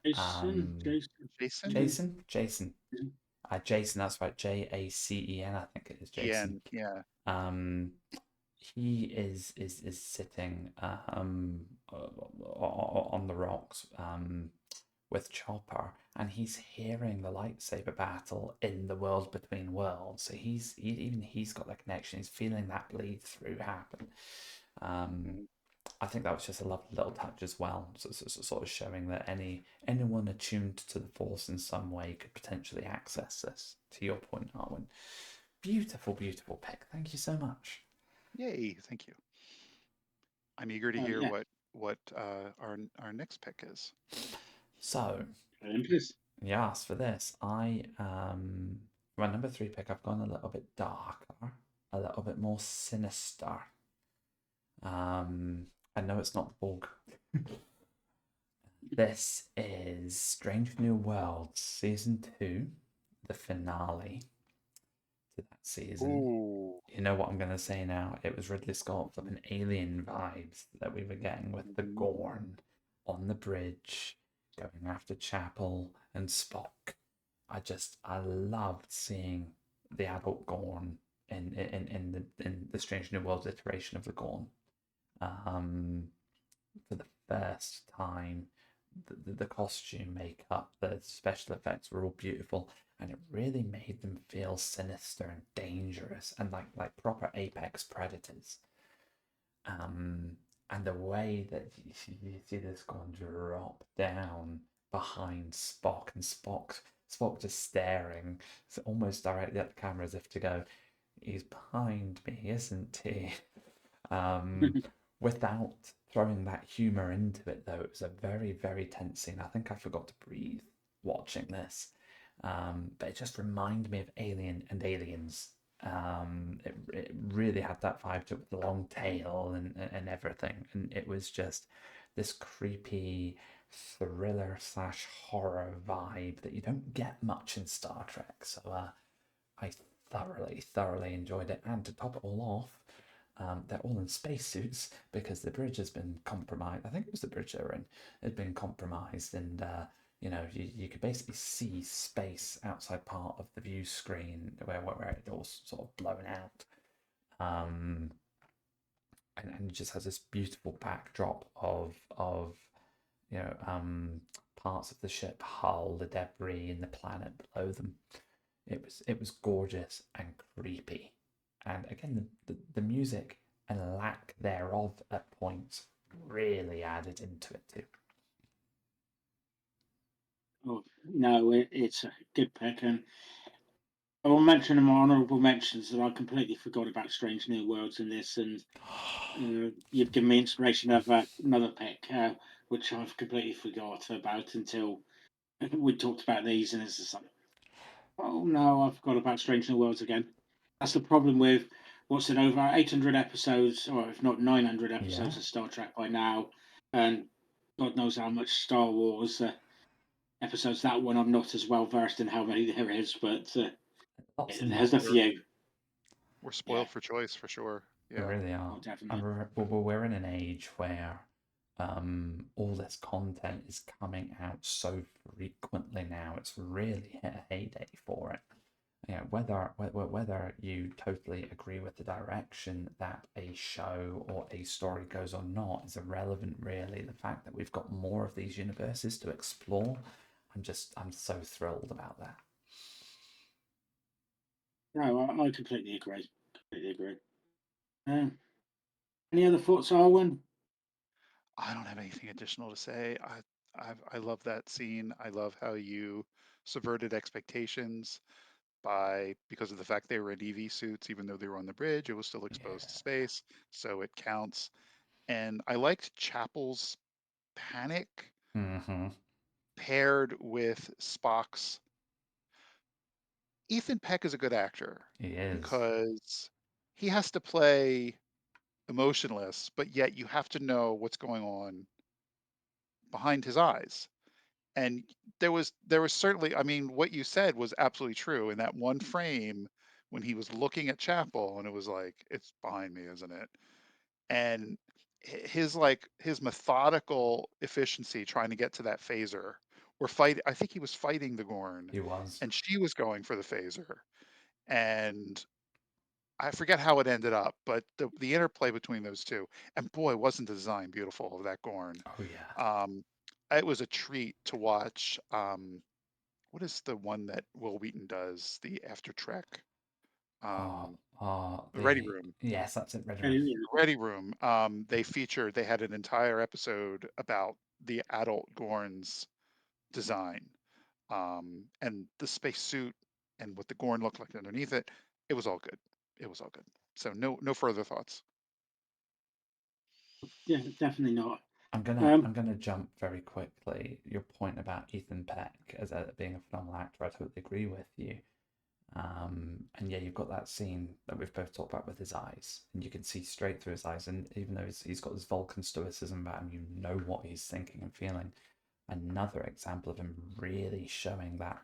Jason, Um, Jason, Jason? mhm, Jason. mhm. Jason, that's right. Jacen, I think it is Jason. Ian. Yeah. Um, he is sitting on the rocks with Chopper, and he's hearing the lightsaber battle in the world between worlds. So even he's got that connection. He's feeling that bleed through happen. Um, Mhm. I think that was just a lovely little touch as well, sort of showing that anyone attuned to the Force in some way could potentially access this. To your point, Arwen, beautiful, beautiful pick. Thank you so much. Yay. Thank you. I'm eager to hear Yeah, what our next pick is. So, Olympus. yes, for this, my number 3 pick, I've gone a little bit darker, a little bit more sinister. I know it's not the Borg. This is Strange New Worlds Season 2, the finale to that season. Ooh. You know what I'm going to say now? It was Ridley Scott flipping alien vibes that we were getting with the Mhm. Gorn on the bridge, going after Chapel and Spock. I loved seeing the adult Gorn in the Strange New Worlds iteration of the Gorn. For the first time, the costume, makeup, the special effects were all beautiful, and it really made them feel sinister and dangerous and like proper apex predators. And the way that you see this Gorn drop down behind Spock, and Spock just staring, so almost directly at the camera as if to go, "He's behind me, isn't he?" Um, without throwing that humor into it, though, it was a very, very tense scene. I think I forgot to breathe watching this, but it just reminded me of Alien and Aliens. It really had that vibe to it with the long tail and everything, and it was just this creepy thriller slash horror vibe that you don't get much in Star Trek. So I thoroughly enjoyed it. And to top it all off, they're all in spacesuits because the bridge has been compromised. I think it was the bridge they were in. It had been compromised, and you could basically see space outside part of the view screen where it all sort of blown out. And it just has this beautiful backdrop of parts of the ship hull, the debris, and the planet below them. It was gorgeous and creepy, and again the music and lack thereof at points really added into it too. Oh, no, it's a good pick, and I will mention in my honourable mentions that I completely forgot about Strange New Worlds in this, and you've given me inspiration of another pick, which I've completely forgot about until we talked about these, and it's just like, oh no, I forgot about Strange New Worlds again. That's the problem with what's it, over 800 episodes, or if not 900 episodes Yeah. of Star Trek by now, and God knows how much Star Wars episodes. That one I'm not as well versed in how many there is, but Lots and there's a lots. few. We're Yeah, spoiled for choice for sure. We Yeah. really are. oh, And definitely. we're in an age where all this content is coming out so frequently now. It's really hit a heyday for it. Whether you totally agree with the direction that a show or a story goes or not is irrelevant, really. The fact that we've got more of these universes to explore, I'm so thrilled about that. No, I completely agree. Completely agree. Any other thoughts, Arwen? I don't have anything additional to say. I love that scene. I love how you subverted expectations because of the fact they were in EV suits, even though they were on the bridge, it was still exposed to space, so it counts. And I liked Chapel's panic Mm-hmm. paired with Spock's. Ethan Peck is a good actor He is. because he has to play emotionless, but yet you have to know what's going on behind his eyes. And there was certainly, I mean, what you said was absolutely true in that one frame when he was looking at Chapel and it was like, it's behind me, isn't it? And his methodical efficiency trying to get to that phaser or fight, I think he was fighting the Gorn He was. and she was going for the phaser. And I forget how it ended up, but the interplay between those two, and boy, wasn't the design beautiful of that Gorn. Oh yeah. Um, it was a treat to watch. What is the one that Will Wheaton does? The After Trek, Oh, the Ready Room. yes, that's it. Red Room. Yeah, Ready Room. They had an entire episode about the adult Gorn's design, and the spacesuit and what the Gorn looked like underneath it. It was all good. It was all good. So no further thoughts. yeah, definitely not. I'm gonna jump very quickly. Your point about Ethan Peck as being a phenomenal actor, I totally agree with you. And yeah, you've got that scene that we've both talked about with his eyes, and you can see straight through his eyes. And even though he's got this Vulcan stoicism about him, you know what he's thinking and feeling. Another example of him really showing that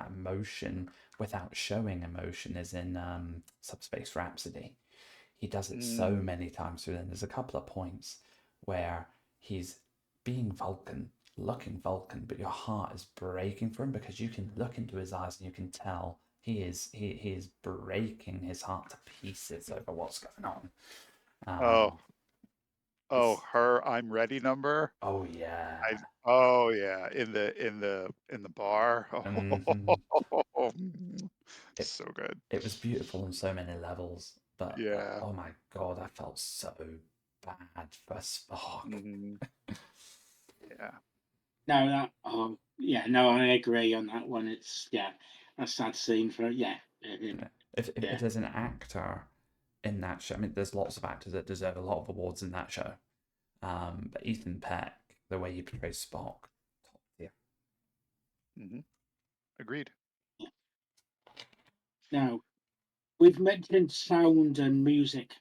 emotion without showing emotion is in Subspace Rhapsody. He does it so Mm. many times through. And there's a couple of points where he's being Vulcan, looking Vulcan, but your heart is breaking for him because you can look into his eyes and you can tell he is breaking his heart to pieces over what's going on. Oh, It's her "I'm ready" number. oh yeah. Oh yeah, in the bar. Hmm. Oh, It so good. it was beautiful on so many levels, but Yeah. oh my god, I felt so bad for Spock. Hmm. Yeah. No, that. Yeah, no, I agree on that one. It's a sad scene for Yeah. If yeah. there's an actor in that show, I mean, there's lots of actors that deserve a lot of awards in that show. But Ethan Peck, the way he portrays Spock, top tier. Hmm. Agreed. Now we've mentioned sound and music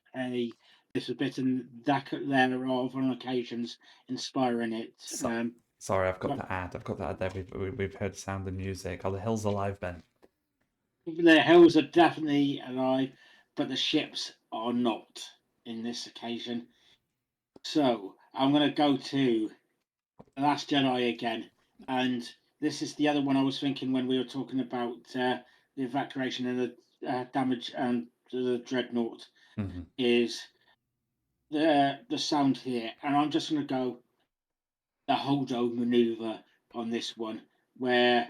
this a bit and that thereof on occasions inspiring it. So, sorry, I've got But the ad. I've got that ad there. We've heard sound and music. Are the hills alive, Ben? the hills are definitely alive, but the ships are not in this occasion. So I'm going to go to The Last Jedi again, and this is the other one I was thinking when we were talking about the evacuation and the damage and the dreadnought Mm-hmm. is the sound here, and I'm just going to go the Holdo maneuver on this one, where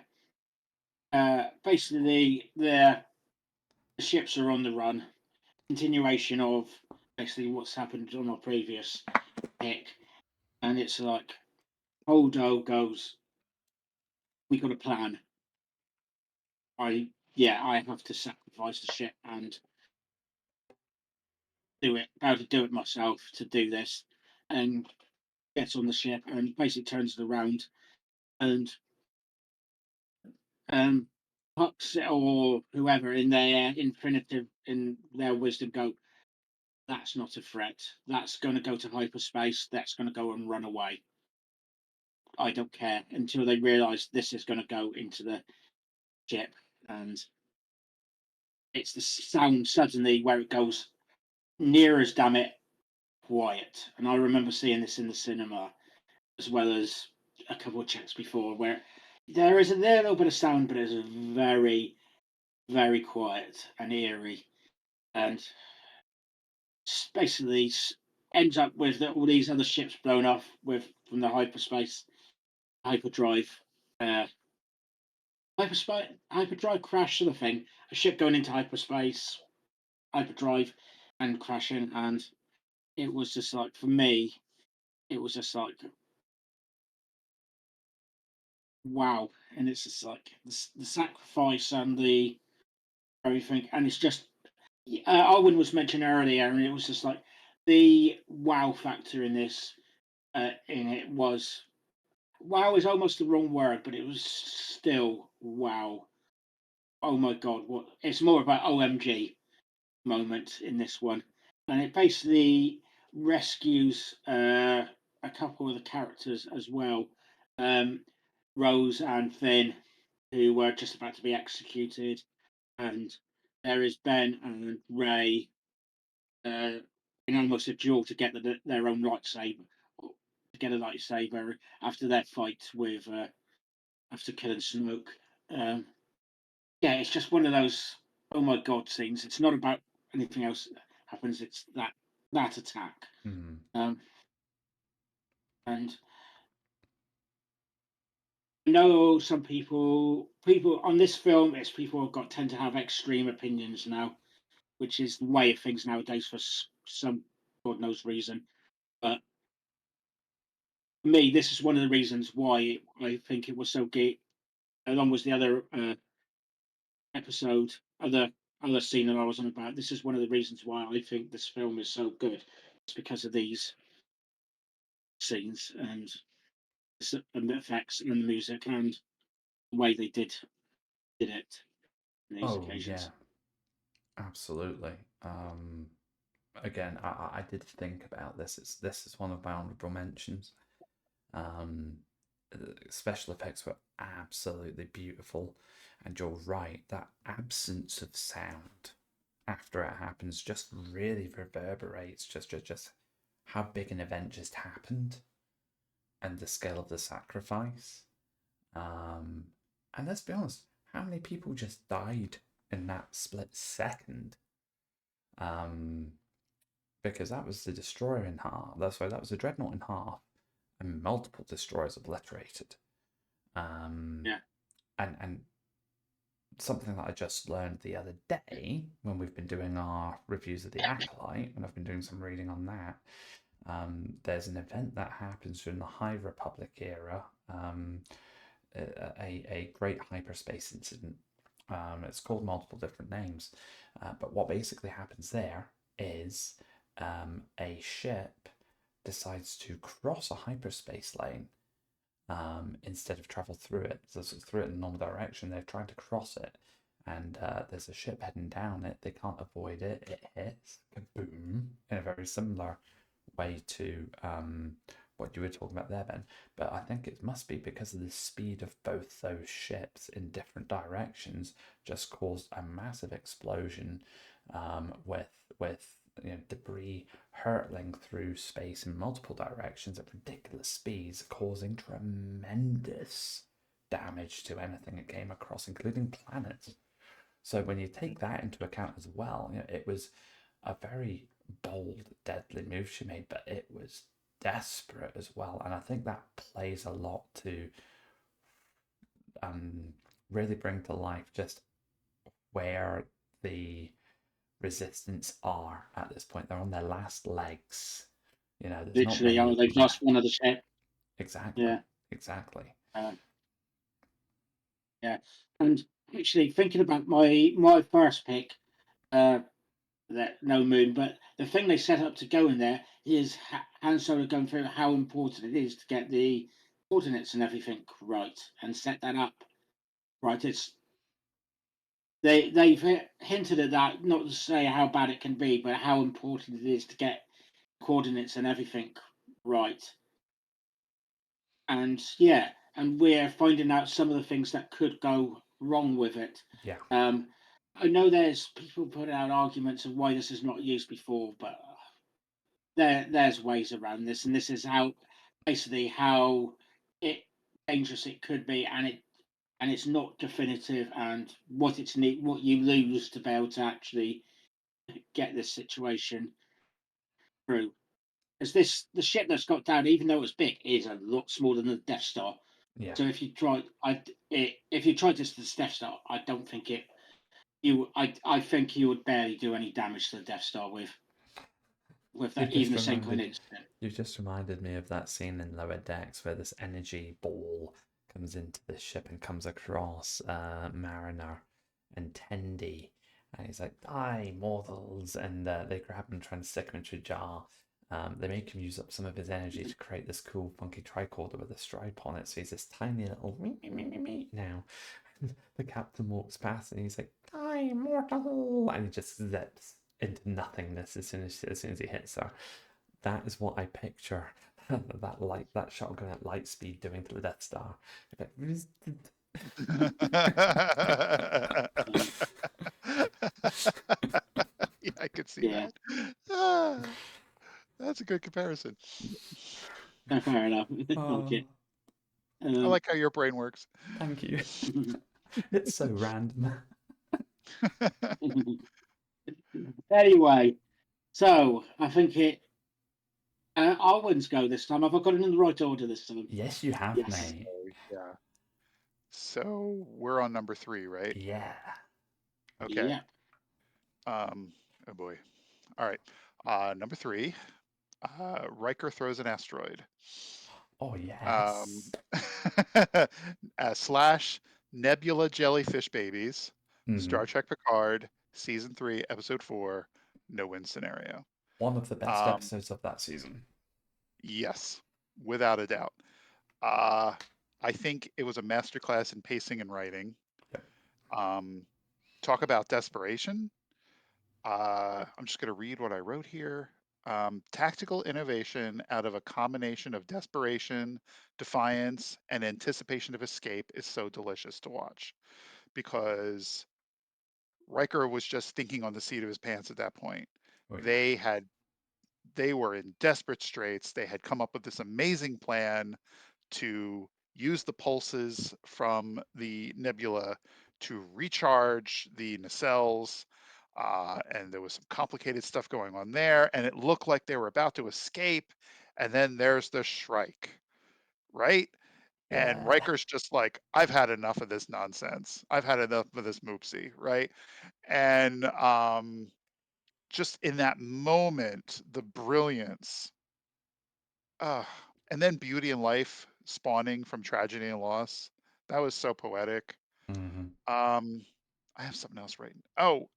basically the ships are on the run, continuation of basically what's happened on our previous pick, and it's like Holdo goes, "We got a plan. I have to sacrifice the ship and do it. How to do it myself to do this," and gets on the ship and basically turns it around and um Hux or whoever in their infinitive in their wisdom go, "That's not a threat. That's going to go to hyperspace. That's going to go and run away. I don't care," until they realise this is going to go into the ship, and it's the sound suddenly where it goes near as damn it quiet. And I remember seeing this in the cinema as well as a couple of checks before, where there is a little bit of sound, but it's very, very quiet and eerie, and basically ends up with all these other ships blown off with from the hyperspace hyperdrive. Uh, hyperdrive crash sort of thing. A ship going into hyperspace, hyperdrive, and crashing, and it was just like for me, it was just like wow, and it's just like the sacrifice and the everything, and it's just Owen was mentioned earlier, and it was just like the wow factor in this. In it was wow is almost the wrong word, but it was still wow. Oh my god, what? It's more about OMG moment in this one, and it basically rescues a couple of the characters as well, um, Rose and Finn, who were just about to be executed, and there is Ben and Ray in almost a duel to get their own lightsaber, to get a lightsaber after their fight with after killing Snoke. Um, yeah, it's just one of those oh my god scenes. It's not about anything else that happens. It's that attack. Mm-hmm. Um, and I know some people on this film, it's people have got tend to have extreme opinions now, which is the way of things nowadays for some God knows reason. But for me, this is one of the reasons why I think it was so good, along with the other episode, other scene that I was on about. This is one of the reasons why I think this film is so good. It's because of these scenes and the effects and the music and the way they did it on these Oh yeah, occasions. absolutely. Again, I did think about this. This is one of my honorable mentions. Um, Special effects were absolutely beautiful, and you're right, that absence of sound after it happens just really reverberates just how big an event just happened and the scale of the sacrifice. Um, and let's be honest, how many people just died in that split second? Um, because that was the destroyer in half. That's why that was the dreadnought in half, and multiple destroyers obliterated. Yeah, And something that I just learned the other day when we've been doing our reviews of the Acolyte, and I've been doing some reading on that. There's an event that happens during the High Republic era, a great hyperspace incident. It's called multiple different names, but what basically happens there is a ship decides to cross a hyperspace lane instead of travel through it. So through it in the normal direction, they're trying to cross it, and there's a ship heading down it. They can't avoid it. It hits, kaboom, in a very similar way to what you were talking about there, Ben. But I think it must be because of the speed of both those ships in different directions just caused a massive explosion with debris hurtling through space in multiple directions at ridiculous speeds, causing tremendous damage to anything it came across, including planets. So when you take that into account as well, it was a very bold, deadly move she made, but it was desperate as well. And I think that plays a lot to really bring to life just where the resistance are at this point. They're on their last legs. There's not Literally, many of them they've lost left. one of the ship. Exactly. Yeah. Exactly. Yeah. And actually, thinking about my first pick, that No Moon, but the thing they set up to go in there is Han Solo going through how important it is to get the coordinates and everything right and set that up right. They've hinted at that, not to say how bad it can be, but how important it is to get coordinates and everything right. And yeah, and we're finding out some of the things that could go wrong with it. Yeah. I know there's people putting out arguments of why this is not used before, but there's ways around this, and this is how basically how it dangerous it could be, and it's not definitive, and what what you lose to be able to actually get this situation through. As the ship that's got down, even though it's big, is a lot smaller than the Death Star. Yeah. So if you tried this to the Death Star, I don't think I think you would barely do any damage to the Death Star with that, even the same kind of incident. You've just reminded me of that scene in Lower Decks where this energy ball comes into the ship and comes across Mariner and Tendi, and he's like, "Die, mortals!" And they grab him, trying to stick him into a jar. They make him use up some of his energy to create this cool, funky tricorder with a stripe on it. So he's this tiny little me now. And the captain walks past and he's like, "Die, mortal!" And he just zips into nothingness as soon as he hits her. That is what I picture that shotgun at light speed doing to the Death Star. Yeah, I could see Yeah, that. Ah, that's a good comparison. fair enough. Okay. I like how your brain works. Thank you. It's so random. Anyway, so I think our wins go this time. Have I got it in the right order this time? Yes, you have, Yes. mate. Yeah. So we're on number 3, right? Yeah. Okay. Yeah. Oh boy. All right. Number 3. Riker throws an asteroid. Oh yes. Slash Nebula jellyfish babies. Mhm. Star Trek Picard, season 3, episode 4, no win scenario. One of the best Um, episodes of that season. yes, without a doubt. Uh, I think it was a masterclass in pacing and writing. Yep. Talk about desperation. I'm just going to read what I wrote here. Tactical innovation out of a combination of desperation, defiance, and anticipation of escape is so delicious to watch, because Riker was just thinking on the seat of his pants at that point. Oh yeah. They were in desperate straits. They had come up with this amazing plan to use the pulses from the nebula to recharge the nacelles. And there was some complicated stuff going on there, and it looked like they were about to escape. And then there's the Shrike, right? And Yeah. Riker's just like, I've had enough of this nonsense. I've had enough of this moopsie, right? And just in that moment, the brilliance, uh, and then beauty and life spawning from tragedy and loss. That was so poetic. Mm-hmm. I have something else right. Oh,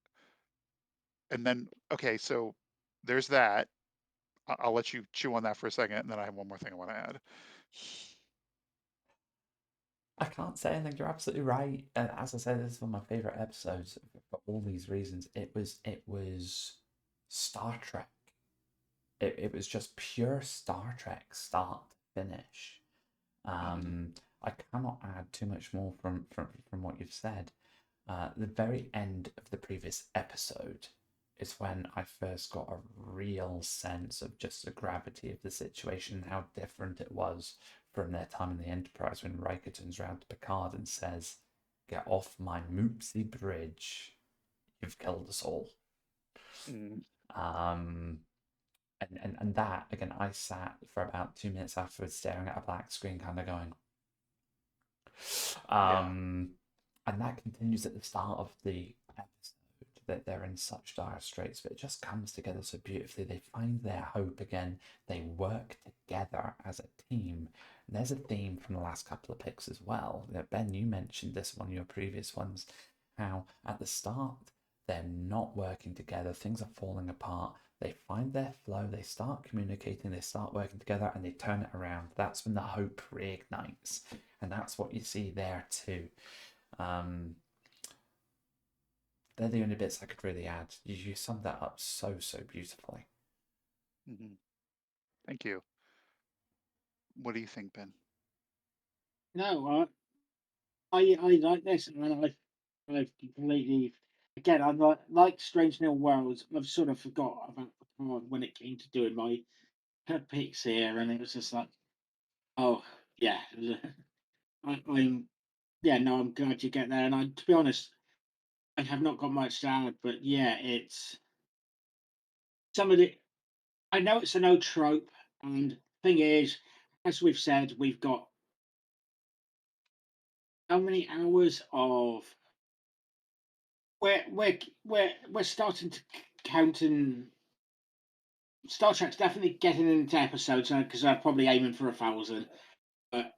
and then okay, so there's that. I'll let you chew on that for a second, and then I have one more thing I want to add. I can't say anything. You're absolutely right. And as I said, this is one of my favorite episodes for all these reasons. It was Star Trek. It was just pure Star Trek, start to finish. I cannot add too much more from what you've said. The very end of the previous episode is when I first got a real sense of just the gravity of the situation, how different it was from their time in the Enterprise when Riker turns around to Picard and says, "Get off my moopsy bridge. You've killed us all." Mm. And that, again, I sat for about 2 minutes afterwards staring at a black screen, kind of going. Yeah. And that continues at the start of the episode, that they're in such dire straits, but it just comes together so beautifully. They find their hope again. They work together as a team. And there's a theme from the last couple of picks as well. Ben, you mentioned this one of your previous ones, how at the start they're not working together, things are falling apart. They find their flow, they start communicating, they start working together, and they turn it around. That's when the hope reignites. And that's what you see there too. They're the only bits I could really add. You summed that up so beautifully. Mm-hmm. Thank you. What do you think, Ben? No, I like this, and I completely again. I'm like Strange New Worlds. I've sort of forgot about Picard when it came to doing my picks here, and it was just like, oh yeah, I'm yeah. No, I'm glad you get there. And to be honest, I have not got much to add, but yeah, it's some of the. I know it's an old trope, and thing is, as we've said, we've got how many hours of we're starting to count in Star Trek's definitely getting into episodes because I'm probably aiming for 1,000, but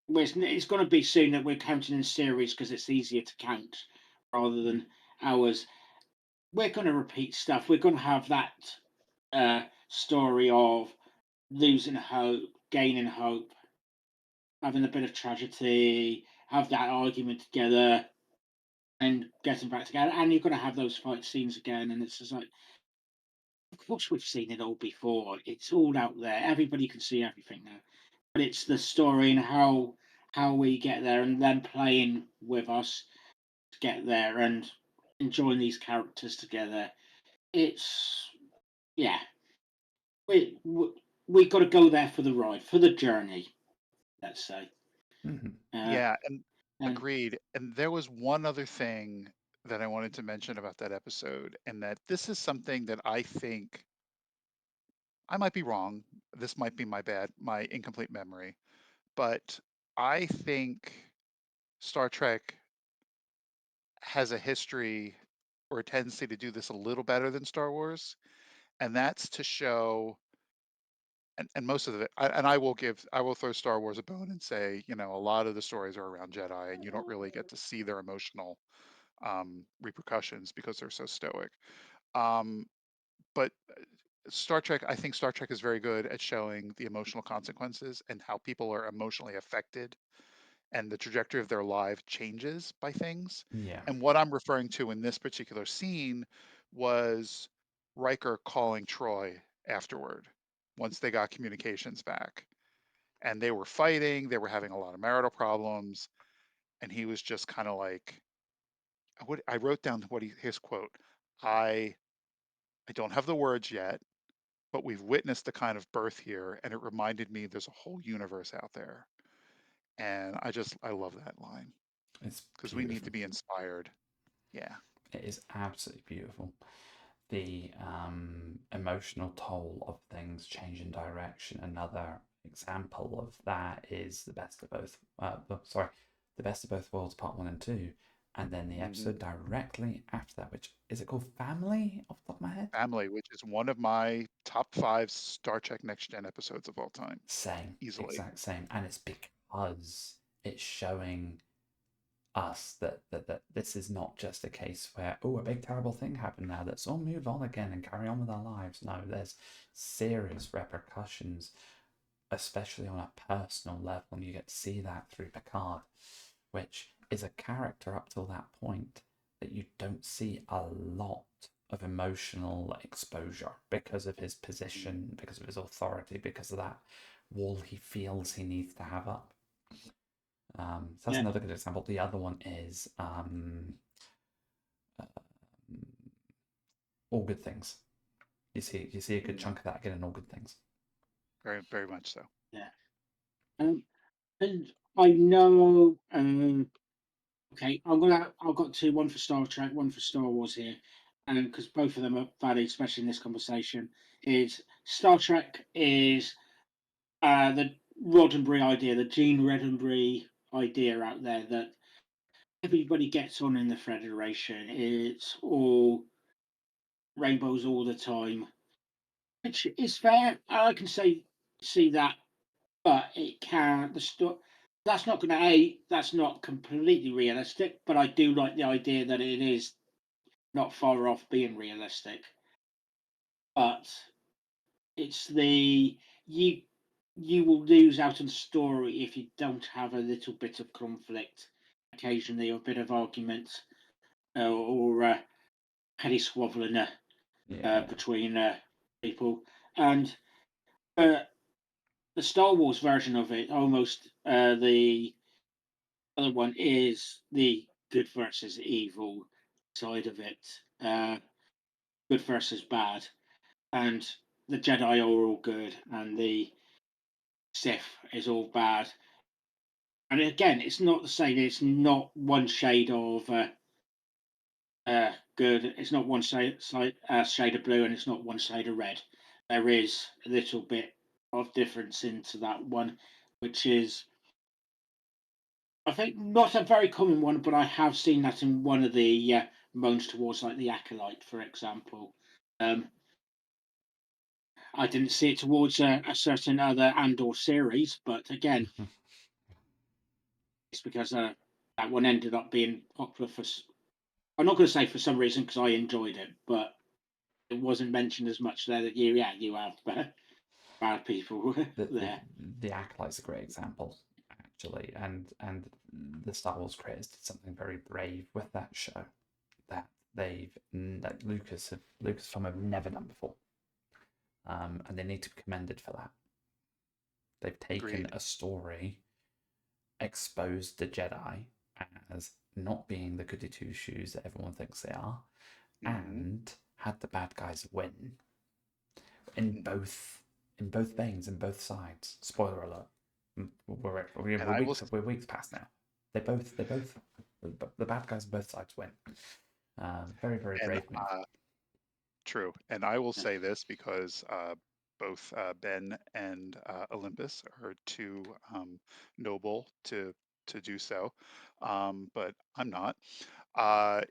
it's going to be soon that we're counting in series because it's easier to count rather than hours. We're going to repeat stuff. We're going to have that story of losing hope, gaining hope, having a bit of tragedy, have that argument together, and getting back together. And you're going to have those fight scenes again, and it's just like, of course, we've seen it all before. It's all out there. Everybody can see everything now. But it's the story and how we get there, and them playing with us to get there and enjoying these characters together. It's yeah, we got to go there for the ride, for the journey. Let's say. Mm-hmm. Yeah, and And agreed. And there was one other thing that I wanted to mention about that episode, and that this is something that I think I might be wrong. This might be my incomplete memory, but I think Star Trek has a history or a tendency to do this a little better than Star Wars, and that's to show, and most of it, and I will throw Star Wars a bone and say, a lot of the stories are around Jedi, and you don't really get to see their emotional repercussions because they're so stoic. Um, but I think Star Trek is very good at showing the emotional consequences and how people are emotionally affected and the trajectory of their life changes by things. Yeah. And what I'm referring to in this particular scene was Riker calling Troy afterward once they got communications back. And they were fighting, they were having a lot of marital problems, and he was just kind of like, what I wrote down his quote. I don't have the words yet, but we've witnessed the kind of birth here, and it reminded me there's a whole universe out there. And I love that line It's because we need beautiful. to be inspired. Yeah. It is absolutely beautiful. The emotional toll of things changing direction. Another example of that is the best of both. The best of both worlds, part 1 and 2, and then the Hmm. episode directly after that, which is it called Family? Off the top of my head. Family, which is one of my top 5 Star Trek Next Gen episodes of all time, Same, easily. exact same, and it's because it's showing us that this is not just a case where, oh, a big terrible thing happened now, let's all move on again and carry on with our lives. No, there's serious repercussions, especially on a personal level, and you get to see that through Picard, which is a character up till that point that you don't see a lot of emotional exposure because of his position, because of his authority, because of that wall he feels he needs to have up. So that's yeah, another good example. The other one is All Good Things. You see a good Mm, chunk of that again in All Good Things. very, very much so. yeah. Um, and I know. Okay, I've got two, one for Star Trek, one for Star Wars here, and because both of them are valid, especially in this conversation, is Star Trek is the Roddenberry idea, the Gene Roddenberry idea out there that everybody gets on in the Federation. It's all rainbows all the time, which is fair. I can see that, but it can that's not going to that's not completely realistic. But I do like the idea that it is not far off being realistic. But it's the you you will lose out on story if you don't have a little bit of conflict, occasionally, or a bit of argument, or petty squabbling Yeah. between people. And uh, the Star Wars version of it, almost the other one, is the good versus evil side of it. Good versus bad, and the Jedi are all good, and the Sith is all bad. And again, it's not the same. It's not one shade of good. It's not one shade of blue, and it's not one shade of red. There is a little bit of difference into that one, which is, I think, not a very common one, but I have seen that in one of the moans towards, like the Acolyte, for example. Um, I didn't see it towards a certain other Andor series, but again, it's because that one ended up being popular for. I'm not going to say for some reason because I enjoyed it, but it wasn't mentioned as much there that you have bad people the, the there. the Acolyte's a great example, actually, and the Star Wars creators did something very brave with that show that that Lucasfilm have never done before, and they need to be commended for that. They've taken Agreed. a story, exposed the Jedi as not being the goody two shoes that everyone thinks they are, Hmm. and had the bad guys win in both veins, in both sides. Spoiler alert. And I will, We're weeks past now. They both the bad guys on both sides win. Very very and brave move. true. And I will Yeah. say this because both Ben and Olympus are too noble to do so, but I'm not.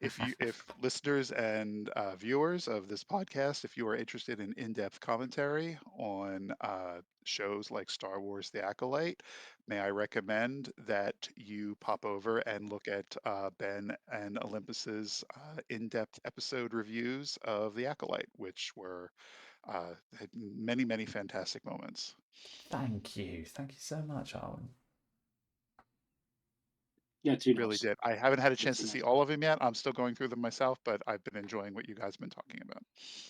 If listeners and viewers of this podcast, if you are interested in in-depth commentary on shows like Star Wars: The Acolyte, may I recommend that you pop over and look at Ben and Olympus's in-depth episode reviews of The Acolyte, which were had many fantastic moments. Thank you so much, Arwen. Yeah, too Really nice. did. I haven't had a Yeah, chance too to see nice. all of them yet. I'm still going through them myself, but I've been enjoying what you guys have been talking about.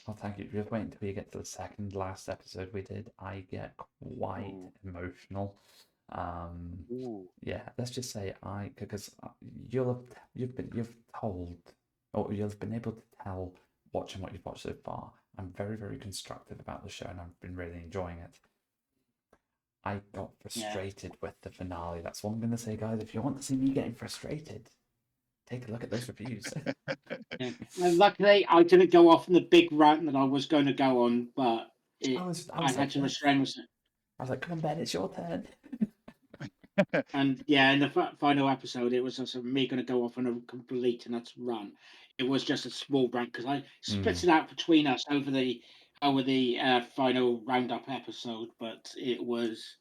Well, thank you. Just wait until you get to the second last episode we did. I get quite Ooh. emotional. Um, Ooh. yeah, let's just say because you've told, or you've been able to tell watching what you've watched so far. I'm very very constructive about the show, and I've been really enjoying it. I got Yeah. frustrated with the finale. That's what I'm going to say, guys. If you want to see me getting frustrated, take a look at those reviews. Yeah. And luckily, I didn't go off on the big rant that I was going to go on, but I I was had like, to yes. restrain myself. I was like, come on, Ben, it's your turn. And yeah, in the final episode, it was just me going to go off on a complete and utter run. It was just a small rant because I split it out between us over the final roundup episode. But it was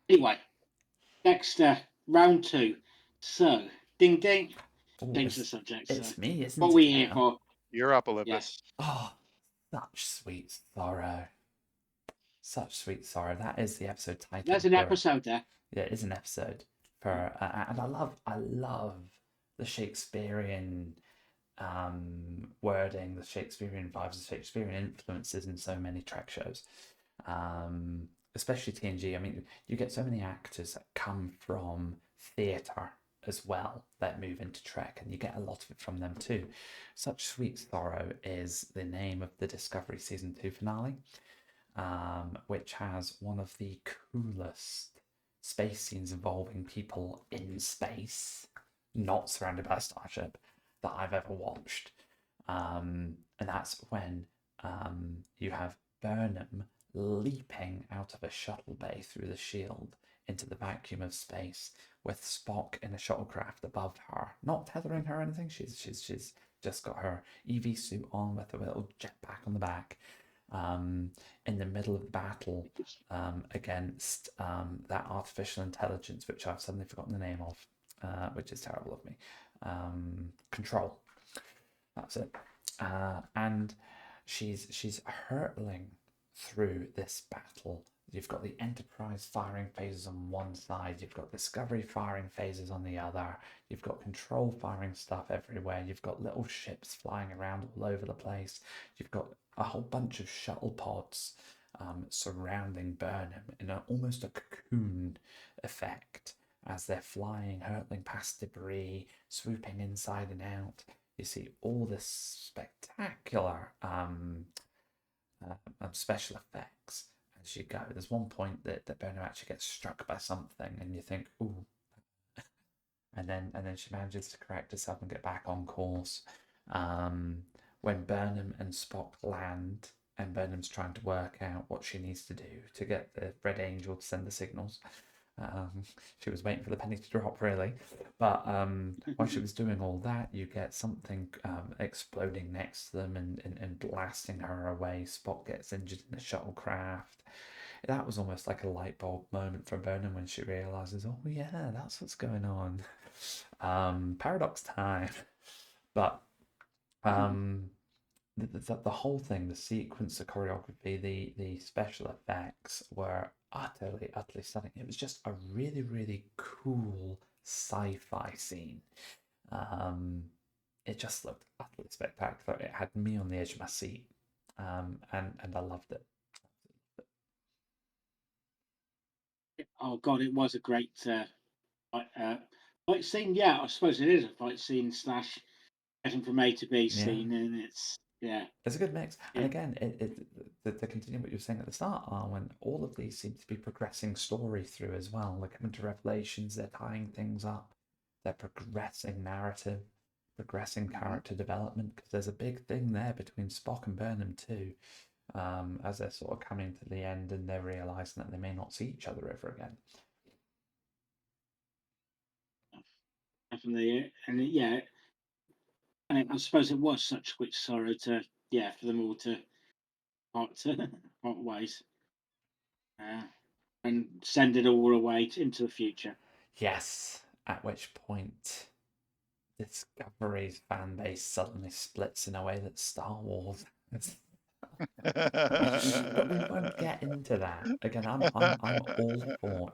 anyway. Next, round two. So, ding ding. Oh, Change the subject. So, it's me, what are isn't we it here now? for? You're up, Yeah, Olympus. Oh, such sweet sorrow. Such sweet sorrow. That is the episode title there's an for. episode there. Yeah, it is an episode for, and I love the Shakespearean wording, the Shakespearean vibes, the Shakespearean influences in so many Trek shows, especially TNG. I mean, you get so many actors that come from theatre as well that move into Trek, and you get a lot of it from them too. Such Sweet Sorrow is the name of the Discovery Season 2 finale. which has one of the coolest space scenes involving people in space, not surrounded by a starship, that I've ever watched. And that's when you have Burnham leaping out of a shuttle bay through the shield into the vacuum of space with Spock in a shuttlecraft above her, not tethering her or anything. She's just got her EV suit on with a little jetpack on the back. In the middle of the battle against that artificial intelligence, which I've suddenly forgotten the name of, which is terrible of me. Control. That's it. And she's hurtling through this battle. You've got the Enterprise firing phases on one side, you've got Discovery firing phases on the other, you've got Control firing stuff everywhere, you've got little ships flying around all over the place, you've got a whole bunch of shuttle pods surrounding Burnham in almost a cocoon effect as they're flying, hurtling past debris, swooping inside and out. You see all this spectacular special effects as you go. There's one point that Burnham actually gets struck by something, and you think, ooh. And then she manages to correct herself and get back on course. When Burnham and Spock land, and Burnham's trying to work out what she needs to do to get the Red Angel to send the signals. She was waiting for the penny to drop, really. But while she was doing all that, you get something exploding next to them and blasting her away. Spock gets injured in the shuttlecraft. That was almost like a light bulb moment for Burnham when she realizes, oh yeah, that's what's going on. Paradox time. But the whole thing, the sequence, the choreography, the special effects were utterly stunning. It was just a really, really cool sci-fi scene. It just looked utterly spectacular. It had me on the edge of my seat, and I loved it. Oh God, it was a great fight scene. Yeah, I suppose it is a fight scene slash getting from A to B scene, and it's It's a good mix. And Yeah. again, to continue what you were saying at the start, when all of these seem to be progressing story through as well. They're coming to revelations, they're tying things up, they're progressing narrative, progressing character development, because there's a big thing there between Spock and Burnham too, as they're sort of coming to the end and they're realizing that they may not see each other ever again. Definitely, and and I suppose it was such great sorrow to for them all to part ways, and send it all away into the future. Yes, at which point Discovery's fan base suddenly splits in a way that Star Wars has. But we won't get into that. Again, I'm all for,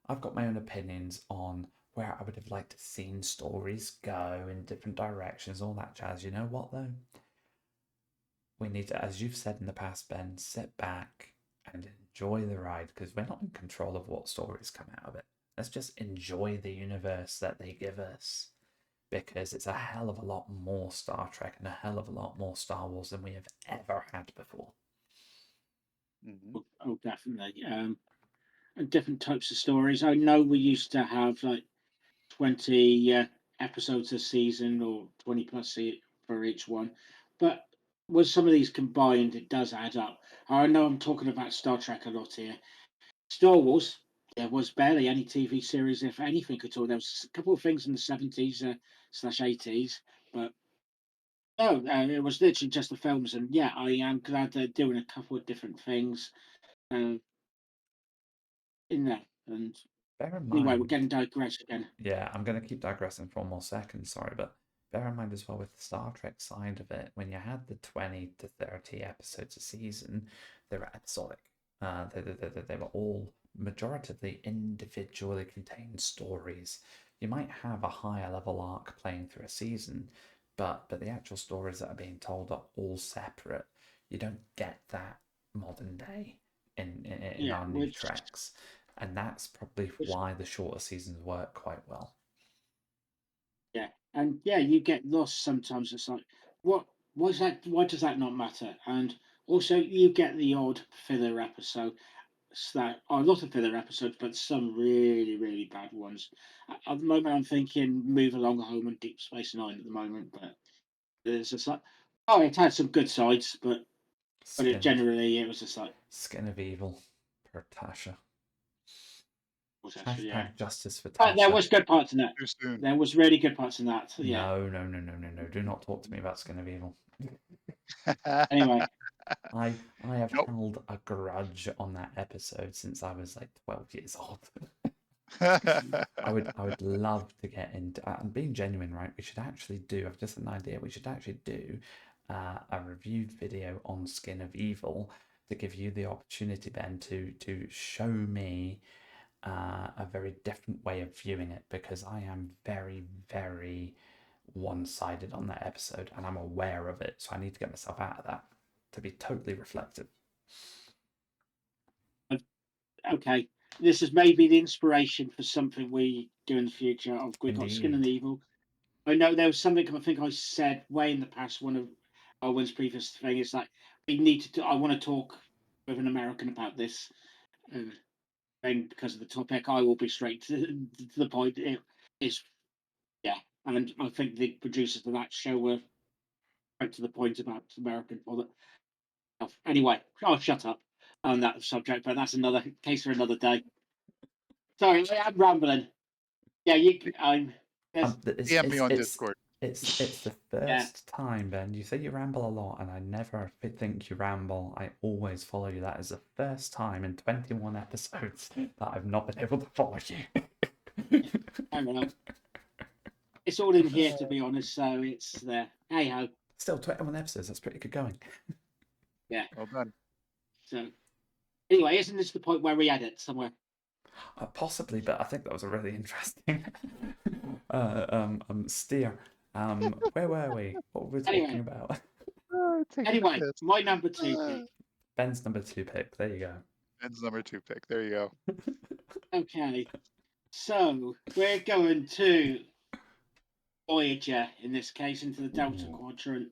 I've got my own opinions on where I would have liked to seen stories go in different directions, all that jazz. You know what though? We need to, as you've said in the past, Ben, sit back and enjoy the ride, because we're not in control of what stories come out of it. Let's just enjoy the universe that they give us, because it's a hell of a lot more Star Trek and a hell of a lot more Star Wars than we have ever had before. Oh, definitely. And different types of stories. I know we used to have like 20 episodes a season, or 20 plus for each one, but with some of these combined, it does add up. I know I'm talking about Star Trek a lot here. Star Wars, there was barely any TV series, if anything at all. There was a couple of things in the 70s slash 80s, but no, it was literally just the films. And yeah, I am glad they're doing a couple of different things in there. And Bear in anyway, we're mind, getting digressed again. yeah, I'm going to keep digressing for one more second, sorry, but bear in mind as well with the Star Trek side of it, when you had the 20 to 30 episodes a season, they were episodic. They were all majoritively individually contained stories. You might have a higher level arc playing through a season, but the actual stories that are being told are all separate. You don't get that modern day in our new Treks. And that's probably why the shorter seasons work quite well. Yeah, and you get lost sometimes. It's like, what? Why is that? Why does that not matter? And Also, you get the odd filler episode. That are a lot of filler episodes, but some really, really bad ones. At the moment, I'm thinking Move Along Home and Deep Space Nine at the moment, but it's just like, oh, it had some good sides, but Skin, generally it was just like, Skin of Evil per Tasha. was actually, yeah. Hashtag justice for But there Tasha. was good parts in that. Too soon. There was really good parts in that. Yeah. No. Do not talk to me about Skin of Evil. Anyway, I have Nope. held a grudge on that episode since I was like 12 years old. I would love to get into. I'm being genuine, right? We should actually do. I've just an idea. We should actually do a reviewed video on Skin of Evil to give you the opportunity, Ben, to show me a very different way of viewing it, because I am very, very one-sided on that episode, and I'm aware of it. So I need to get myself out of that to be totally reflective. okay. This is maybe the inspiration for something we do in the future. We've got Skin and Indeed. Evil. I know there was something I think I said way in the past. One of Owen's previous thing is like we need to. I want to talk with an American about this, and because of the topic, I will be straight to the point. It is, yeah, and I think the producers of that show were right to the point about American politics. Anyway, I'll shut up on that subject, but that's another case for another day. Sorry, I'm rambling. Yeah, I'm. DM me on Discord. It's the Yeah. first time, Ben. You say you ramble a lot, and I never think you ramble. I always follow you. That is the first time in 21 episodes that I've not been able to follow you. I don't know. It's all in here, to be honest. So it's there. Hey ho. Still 21 episodes. That's pretty good going. Yeah. Well done. So anyway, isn't this the point where we edit somewhere? Possibly, but I think that was a really interesting steer. Where were we? What were we talking about? Anyway, my number 2 pick. Ben's number 2 pick. There you go. Ben's number 2 pick. There you go. Okay, so we're going to Voyager in this case, into the Delta Ooh. Quadrant,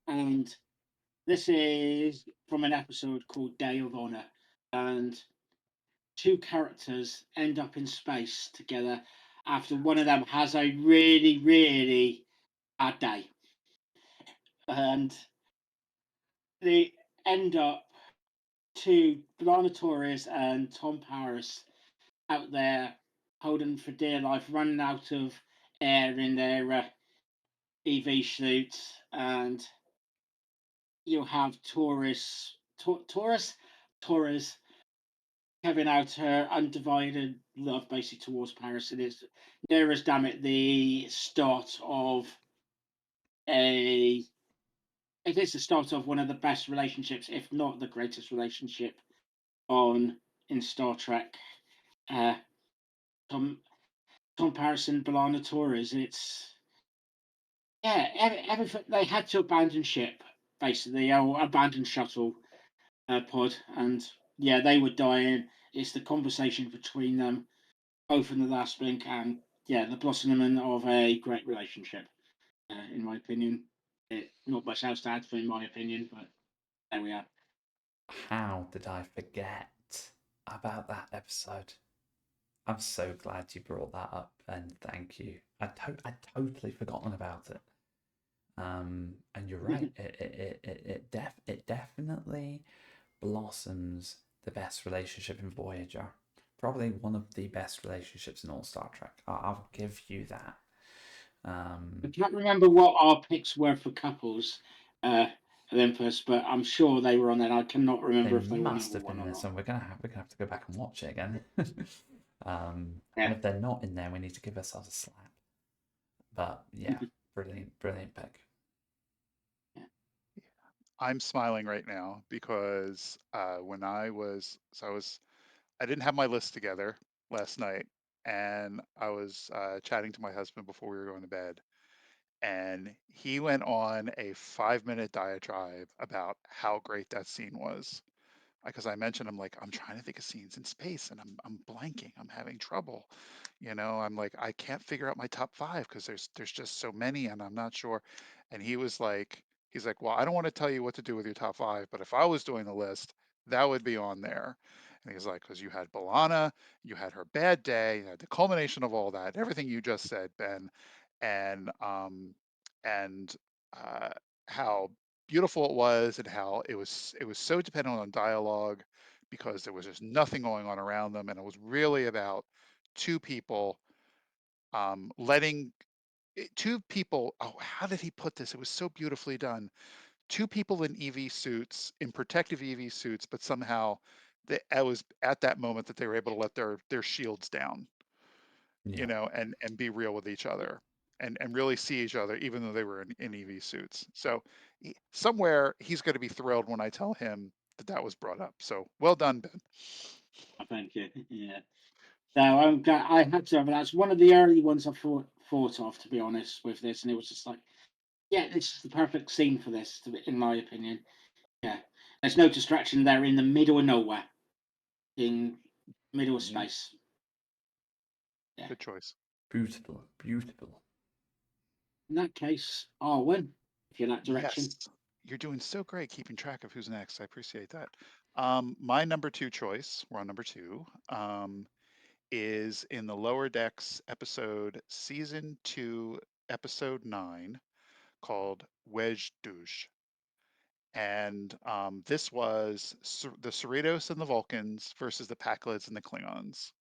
and this is from an episode called Day of Honor, and 2 characters end up in space together after one of them has a really, really bad day, and they end up to Lana Torres and Tom Paris out there holding for dear life, running out of air in their EV suits, and you'll have Torres having out her undivided love basically towards Paris. It is near as damn it the start of a. It is the start of one of the best relationships, if not the greatest relationship on in Star Trek. Tom Paris and B'Elanna Torres. It's everything. They had to abandon ship basically, or abandon shuttle pod, and yeah, they were dying. It's the conversation between them, both in the last blink, and yeah, the blossoming of a great relationship. In my opinion, not much else to add for in my opinion, but there we are. How did I forget about that episode? I'm so glad you brought that up, and thank you. I'd totally forgotten about it. And you're right. It definitely blossoms the best relationship in Voyager. Probably one of the best relationships in all Star Trek. I'll give you that. I can't remember what our picks were for couples, Olympus, but I'm sure they were on there. I cannot remember if They they were must number have one been or in not. some. We're gonna have to go back and watch it again. And if they're not in there, we need to give ourselves a slap. But yeah, brilliant pick. I'm smiling right now because when I didn't have my list together last night, and I was chatting to my husband before we were going to bed, and he went on a 5-minute diatribe about how great that scene was. Because I mentioned, I'm like, I'm trying to think of scenes in space, and I'm blanking. I'm having trouble. I'm like, I can't figure out my top 5 because there's just so many, and I'm not sure. And he was like, He's like, well, I don't want to tell you what to do with your top 5, but if I was doing the list, that would be on there. And he's like, because you had Balana, you had her bad day, you had the culmination of all that, everything you just said, Ben, and and uh, how beautiful it was, and how it was so dependent on dialogue because there was just nothing going on around them, and it was really about two people letting two people. Oh, how did he put this? It was so beautifully done. Two people in EV suits, in protective EV suits, but somehow it was at that moment that they were able to let their shields down, Yeah. and be real with each other, and really see each other, even though they were in EV suits. So somewhere he's going to be thrilled when I tell him that was brought up. So well done, Ben. Thank you. Yeah. So I'm glad I had to. That's one of the early ones I thought of, to be honest, with this, and it was just like, yeah, this is the perfect scene for this, in my opinion. Yeah, there's no distraction there in the middle of nowhere, in middle of Mhm. space. Yeah. Good choice. Beautiful, beautiful. In that case, I'll win if you're that direction. Yes, you're doing so great keeping track of who's next. I appreciate that. My number 2 choice, we're on number 2, is in the Lower Decks episode, season 2, episode 9, called Wedge Douche. And this was the Cerritos and the Vulcans versus the Pakleds and the Klingons.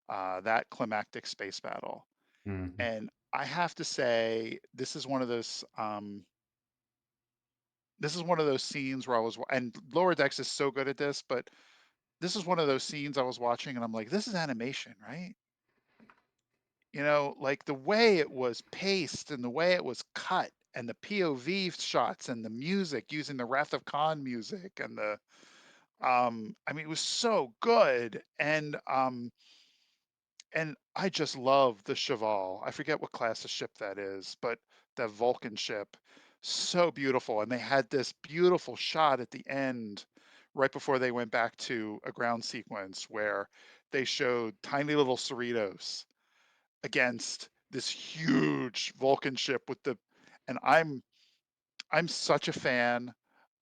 That climactic space battle. Mhm. And I have to say, this is one of those scenes where and Lower Decks is so good at this, but this is one of those scenes I was watching and I'm like, this is animation, right? Like the way it was paced and the way it was cut and the POV shots and the music using the Wrath of Khan music and I mean, it was so good. And I just love the Cheval. I forget what class of ship that is, but that Vulcan ship, so beautiful. And they had this beautiful shot at the end, right before they went back to a ground sequence, where they showed tiny little Cerritos against this huge Vulcan ship and I'm such a fan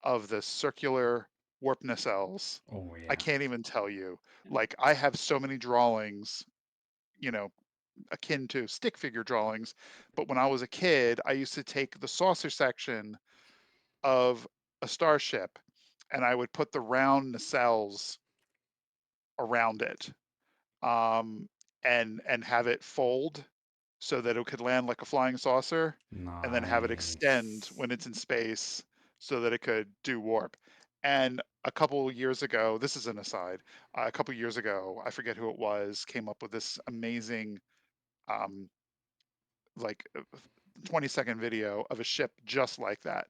of the circular warp nacelles. Oh I yeah. can't even tell you. Like I have so many drawings, you know, akin to stick figure drawings. But when I was a kid, I used to take the saucer section of a starship and I would put the round nacelles around it, um, and have it fold so that it could land like a flying saucer, and then have it extend Nice. when it's in space so that it could do warp. And a couple years ago, this is an aside, a couple years ago, I forget who it was, came up with this amazing um, like 20-second video of a ship just like that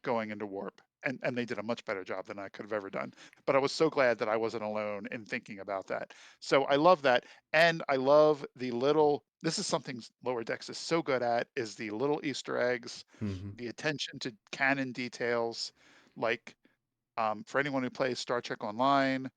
going into warp. And they did a much better job than I could have ever done. But I was so glad that I wasn't alone in thinking about that. So I love that. And I love this is something Lower Decks is so good at, is the little Easter eggs, Mhm. the attention to canon details. Like for anyone who plays Star Trek Online,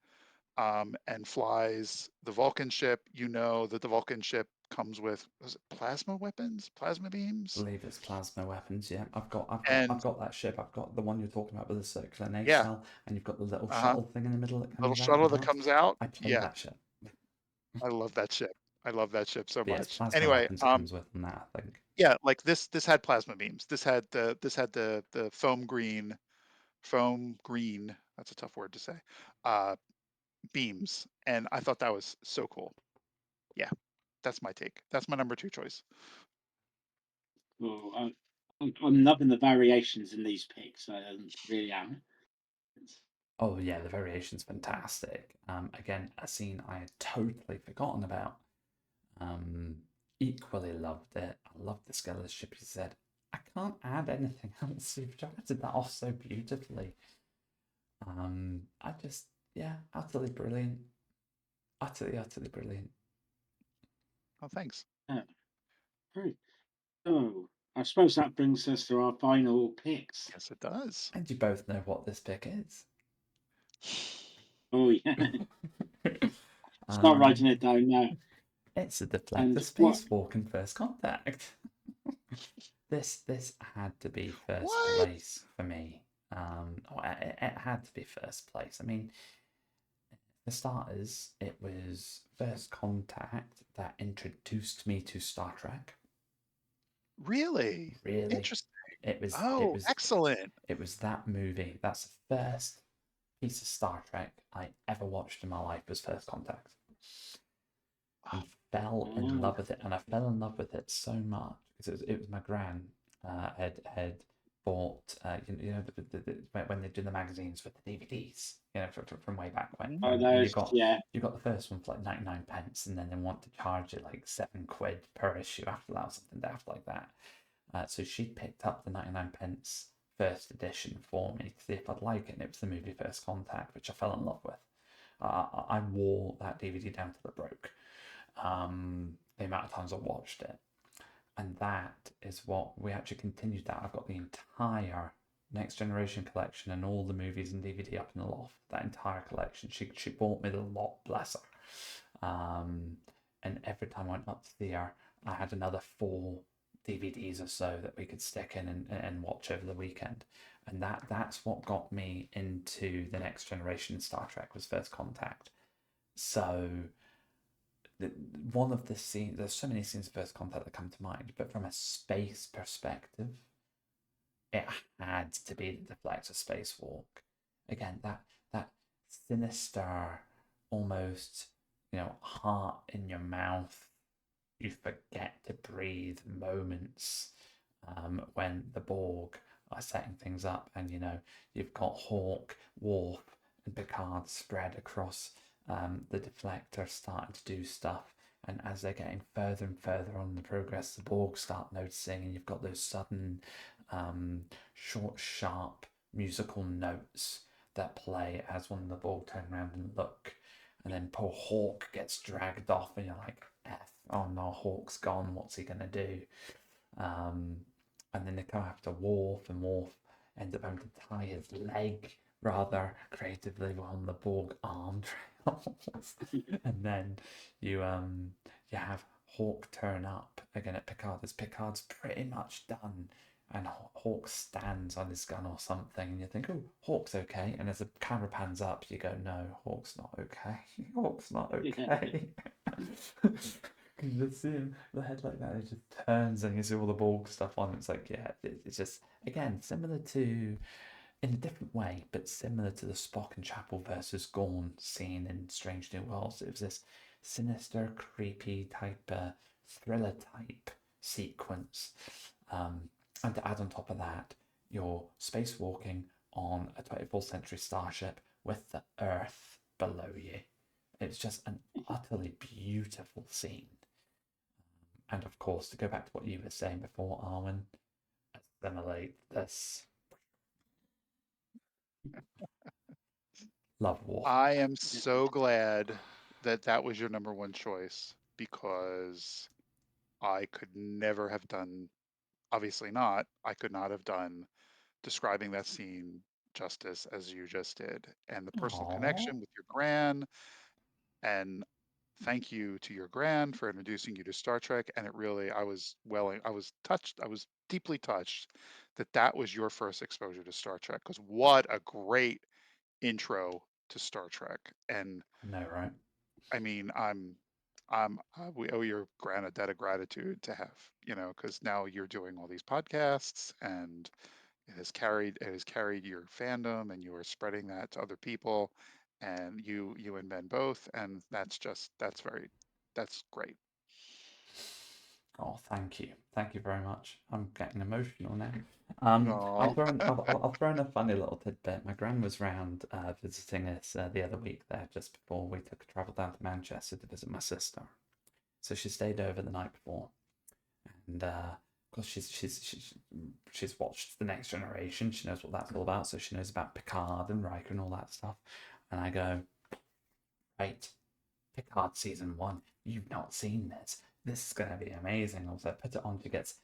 and flies the Vulcan ship, that the Vulcan ship comes with, was it plasma weapons, plasma beams? Believe it's plasma weapons. Yeah, I've And got that ship. I've got the one you're talking about with the circular yeah, nacelle, and you've got the little uh-huh, shuttle thing in the middle that little comes out shuttle as that well. comes out. I played Yeah, that ship. I love that ship. I love that ship so But yeah, it's much. plasma Anyway, weapons it comes with on that, I think. yeah, like this had plasma beams. This had the foam green. That's a tough word to say. Uh, beams, and I thought that was so cool. Yeah, that's my take. That's my number 2 choice. Oh, I'm loving the variations in these picks. I really am. Oh yeah, the variation's fantastic. Again, a scene I had totally forgotten about. Um, Equally loved it. I loved the scale of the ship. He said, "I can't add anything else. You've drafted that off so beautifully." I just, yeah, utterly brilliant. Utterly, utterly brilliant. Oh, thanks. Yeah, great. So I suppose that brings us to our final picks. Yes, it does. And you both know what this pick is. Oh yeah, start um, writing it down now. it's a deflect the And what? spacewalk in First Contact. This had to be first What? place for me. It had to be first place. I mean, for starters, it was First Contact that introduced me to Star Trek. Really? Really, Interesting. it was it Oh, was excellent. it was that movie. That's the first piece of Star Trek I ever watched in my life was First Contact, and fell in love with it. And I fell in love with it so much because it was my gran had bought when they do the magazines with the DVDs, from way back when. Mhm. Oh, And you those, got yeah. you got the first one for like 99 pence, and then they want to charge it like £7 per issue after that, or something daft like that. So she picked up the 99 pence first edition for me to see if I'd like it, and it was the movie First Contact, which I fell in love with. I wore that DVD down till it broke. The amount of times I watched it, and that is what we actually continued that. I've got the entire Next Generation collection and all the movies and DVD up in the loft. That entire collection. She bought me the lot, bless her. And every time I went up to see her, I had another 4 DVDs or so that we could stick in and watch over the weekend. And that's what got me into the Next Generation Star Trek was First Contact. So one of the scenes, there's so many scenes of First Contact that come to mind, but from a space perspective, it had to be the Deflector spacewalk. Again, that sinister, almost, heart in your mouth, you forget to breathe moments, when the Borg are setting things up, and you've got Hawk, Worf, and Picard spread across the deflector starting to do stuff. And as they're getting further and further on in the progress, the Borg start noticing, and you've got those sudden, short, sharp musical notes that play as one of the Borg turn around and look. And then poor Hawk gets dragged off, and you're like, F, oh no, Hawk's gone, what's he going to do? And then they come after Worf, and Worf ends up having to tie his leg rather creatively on the Borg arm trails. And then you have Hawk turn up again at Picard as Picard's pretty much done, and Hawk stands on his gun or something, and you think, oh, Hawk's okay. And as the camera pans up, you go, no, Hawk's not okay. Hawk's not okay. You just see him, the head like that, it just turns, and you see all the Borg stuff on. It's like, yeah, it's just, again, similar to, in a different way, but similar to the Spock and Chapel versus Gorn scene in Strange New Worlds. It was this sinister, creepy type, thriller type sequence. And to add on top of that, you're spacewalking on a 24th century starship with the Earth below you. It's just an utterly beautiful scene. And of course, to go back to what you were saying before, Arwen, assimilate this. Love War. I am so glad that that was your number one choice because I could never have done, obviously not, I could not have done describing that scene justice as you just did. And the personal Aww. connection with your gran, and thank you to your gran for introducing you to Star Trek. And it really, I was touched, I was deeply touched that that was your first exposure to Star Trek, because what a great intro to Star Trek. And I know, right? I mean, we owe your gran a debt of gratitude to have, because now you're doing all these podcasts, and it has carried your fandom, and you are spreading that to other people, and you and Ben both, and that's great. Oh, thank you. Thank you very much. I'm getting emotional now. No. I'll throw in a funny little tidbit. My gran was round visiting us the other week there, just before we took a travel down to Manchester to visit my sister. So she stayed over the night before, and of course she's watched The Next Generation. She knows what that's all about, so she knows about Picard and Riker and all that stuff. And I go, right, Picard season 1. You've not seen this. This is going to be amazing. Also, I put it on. She gets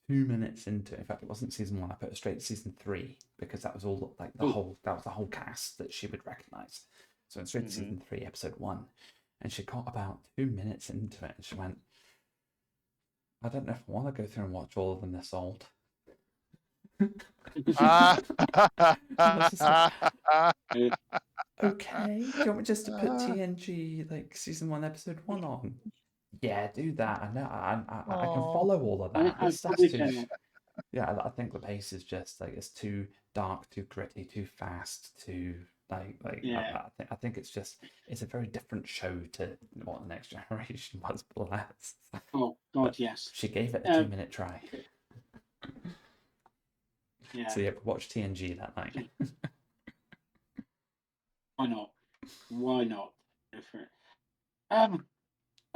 2 minutes into it. In fact, it wasn't season 1. I put it straight to season 3 because that was all like that was the whole cast that she would recognize. So it's straight to season 3, episode 1, and she got about 2 minutes into it, and she went, I don't know if I want to go through and watch all of them this old. Ah. I was just like, Uh, okay, do you want me just to put TNG like season 1, episode 1 on? Yeah, do that. I know. I can Oh. follow all of I, that. I This stuff's probably too. can. Yeah, I think the pace is just like it's too dark, too gritty, too fast, too like. Yeah. I think it's a very different show to what the Next Generation was. Bless. Oh God, But yes. she gave it a Um, 2-minute try. yeah. So yeah, watch TNG that night. Why not? Why not? Go for it.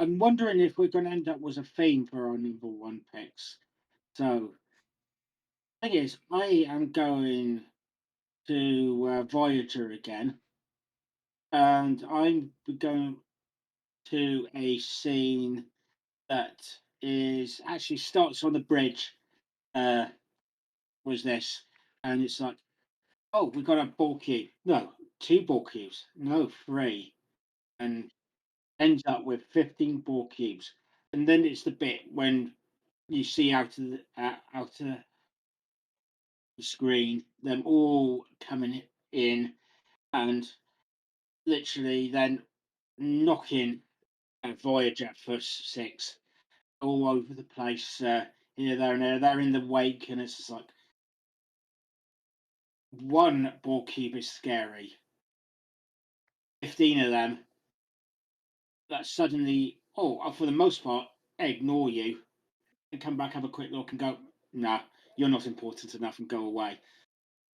I'm wondering if we're going to end up with a theme for our number one picks. So, thing is, I am going to Voyager again, and I'm going to a scene that is actually starts on the bridge. Uh, was this, and it's like, oh, we got a ball cube. No, two ball cubes. No, three, and ends up with 15 ball cubes. And then it's the bit when you see out of the screen them all coming in and literally then knocking Voyager for six all over the place, here, there, and there. They're in the wake, and it's just like one ball cube is scary. 15 of them that suddenly, for the most part, ignore you and come back, have a quick look, and go, nah, you're not important enough, and go away.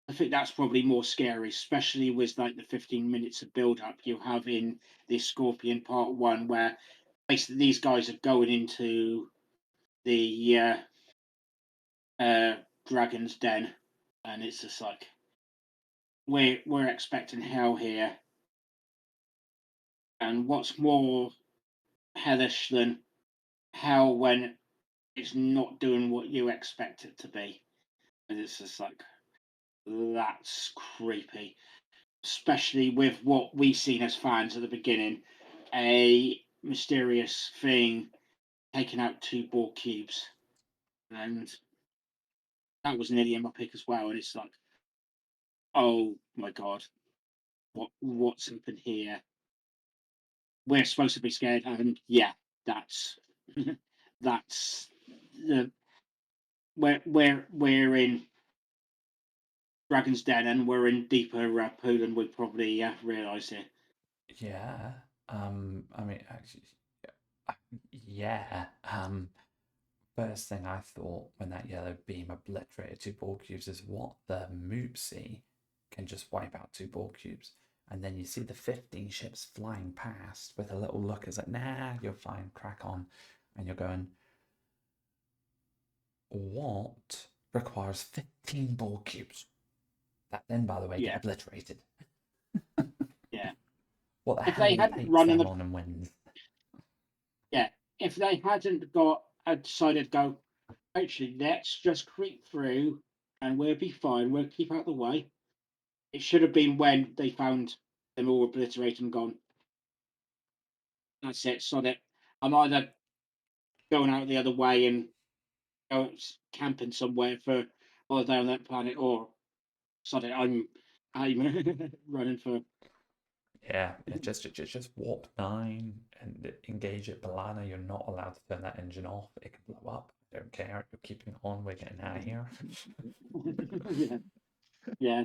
I think that's probably more scary, especially with like the 15 minutes of build up you have in this Scorpion Part 1, where basically these guys are going into the Dragon's Den, and it's just like we're expecting hell here, and what's more hellish than hell when it's not doing what you expect it to be, and it's just like that's creepy, especially with what we seen as fans at the beginning, a mysterious thing taking out two ball cubes, and that was nearly in my pick as well. And it's like, oh my god, what's happened here? We're supposed to be scared, and yeah, that's that's the we're in Dragon's Den, and we're in deeper pool than we probably realised here. Yeah. I mean, actually, yeah. First thing I thought when that yellow beam obliterated two ball cubes is what the moopsie can just wipe out two ball cubes. And then you see the 15 ships flying past with a little look. It's like, nah, you're fine, crack on. And you're going, what requires 15 ball cubes? That then, by the way, get Yeah, obliterated. yeah. What the If hell they will hadn't take run in them the on and wins? yeah, if they hadn't got decided to go, actually, let's just creep through and we'll be fine. We'll keep out of the way. It should have been when they found them all obliterated and gone. That's it. Sod it. I'm either going out the other way and go camping somewhere for holiday on that planet, or sod it. I'm running for. Yeah, just warp 9 and engage at Balana. You're not allowed to turn that engine off. It can blow up. I don't care. You're keeping it on. We're getting out of here. Yeah, yeah,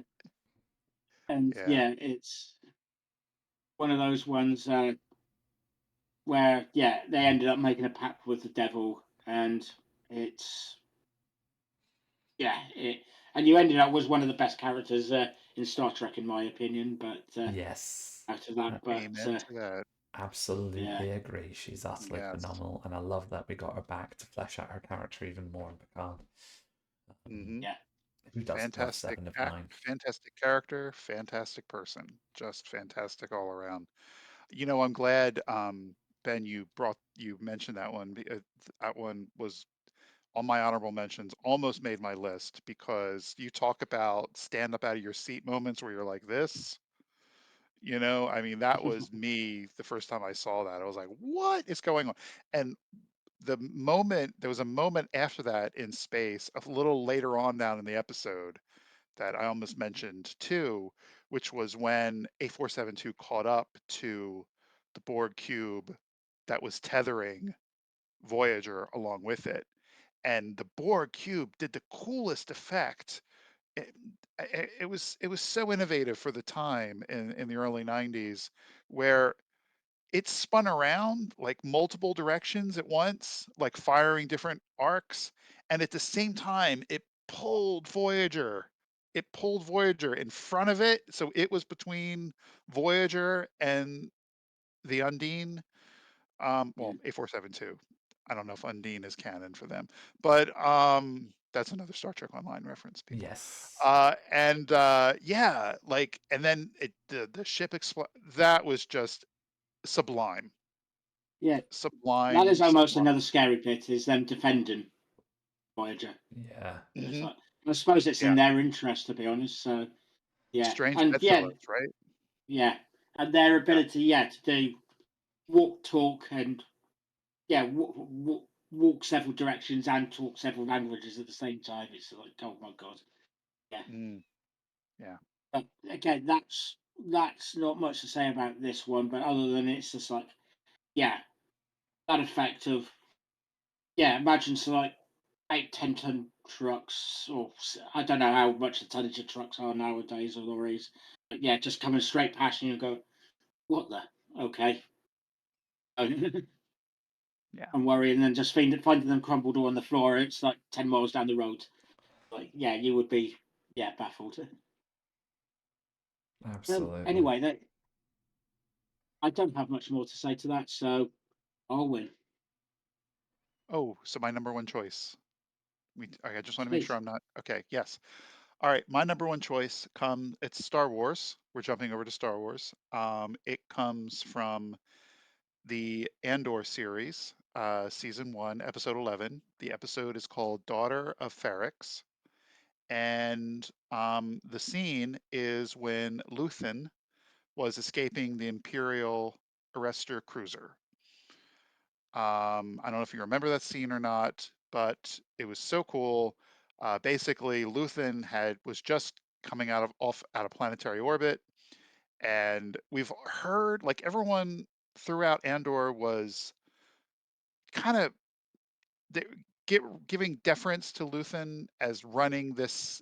and Yeah. yeah, it's one of those ones where they ended up making a pact with the devil, and it's it, and you ended up was one of the best characters in Star Trek, in my opinion. But Yes, out of that, I but Amen to that. yeah, absolutely agree. She's utterly Yes. phenomenal, and I love that we got her back to flesh out her character even more in Picard. Hmm. yeah, Who doesn't love Fantastic, 7 of 9? fantastic character, fantastic person, just fantastic all around. I'm glad, Ben, you mentioned that one. That one was on my honorable mentions, almost made my list because you talk about stand up out of your seat moments where you're like this. I mean, that was me the first time I saw that. I was like, what is going on? And there was a moment after that in space, a little later on down in the episode, that I almost mentioned too, which was when A472 caught up to the Borg cube that was tethering Voyager along with it. And the Borg cube did the coolest effect. It, it was so innovative for the time in the early 90s, where it spun around like multiple directions at once, like firing different arcs, and at the same time it pulled Voyager. It pulled Voyager in front of it, so it was between Voyager and the Undine. Yeah. Well, A472. I don't know if Undine is canon for them, but that's another Star Trek Online reference, people. Yes. Yeah, like, and then the ship explode. That was just sublime, Yeah. That sublime, is almost sublime. another scary bit, is them defending Voyager. Yeah. It's Hmm. like, I suppose it's Yeah, in their interest, to be honest. So yeah, strange and yeah, bedfellows, right? yeah, and their Yeah. ability, yeah, to do walk, talk, and yeah, walk several directions and talk several languages at the same time. It's like, oh my god, yeah. Mm, yeah. But again, that's not much to say about this one, but other than it's just like, yeah, that effect of, yeah, imagine some like 8, 10 ton trucks, or I don't know how much the tonnage of trucks are nowadays or lorries, but yeah, just coming straight past you and go, what the, okay. And Yeah. worry, and then just finding them crumbled all on the floor. It's like 10 miles down the road. Like, yeah, you would be, yeah, baffled. Absolutely. Anyway, I don't have much more to say to that, so I'll win. Oh, so my number one choice. I just want to make sure Please. I'm not okay. Yes. All right. My number one choice it's Star Wars. We're jumping over to Star Wars. It comes from the Andor series, season 1, episode 11. The episode is called Daughter of Ferrix. And the scene is when Luthen was escaping the Imperial arrestor cruiser. I don't know if you remember that scene or not, but it was so cool. Basically, Luthen was just coming out of planetary orbit, and we've heard, like, everyone throughout Andor was kind of giving deference to Luthen as running this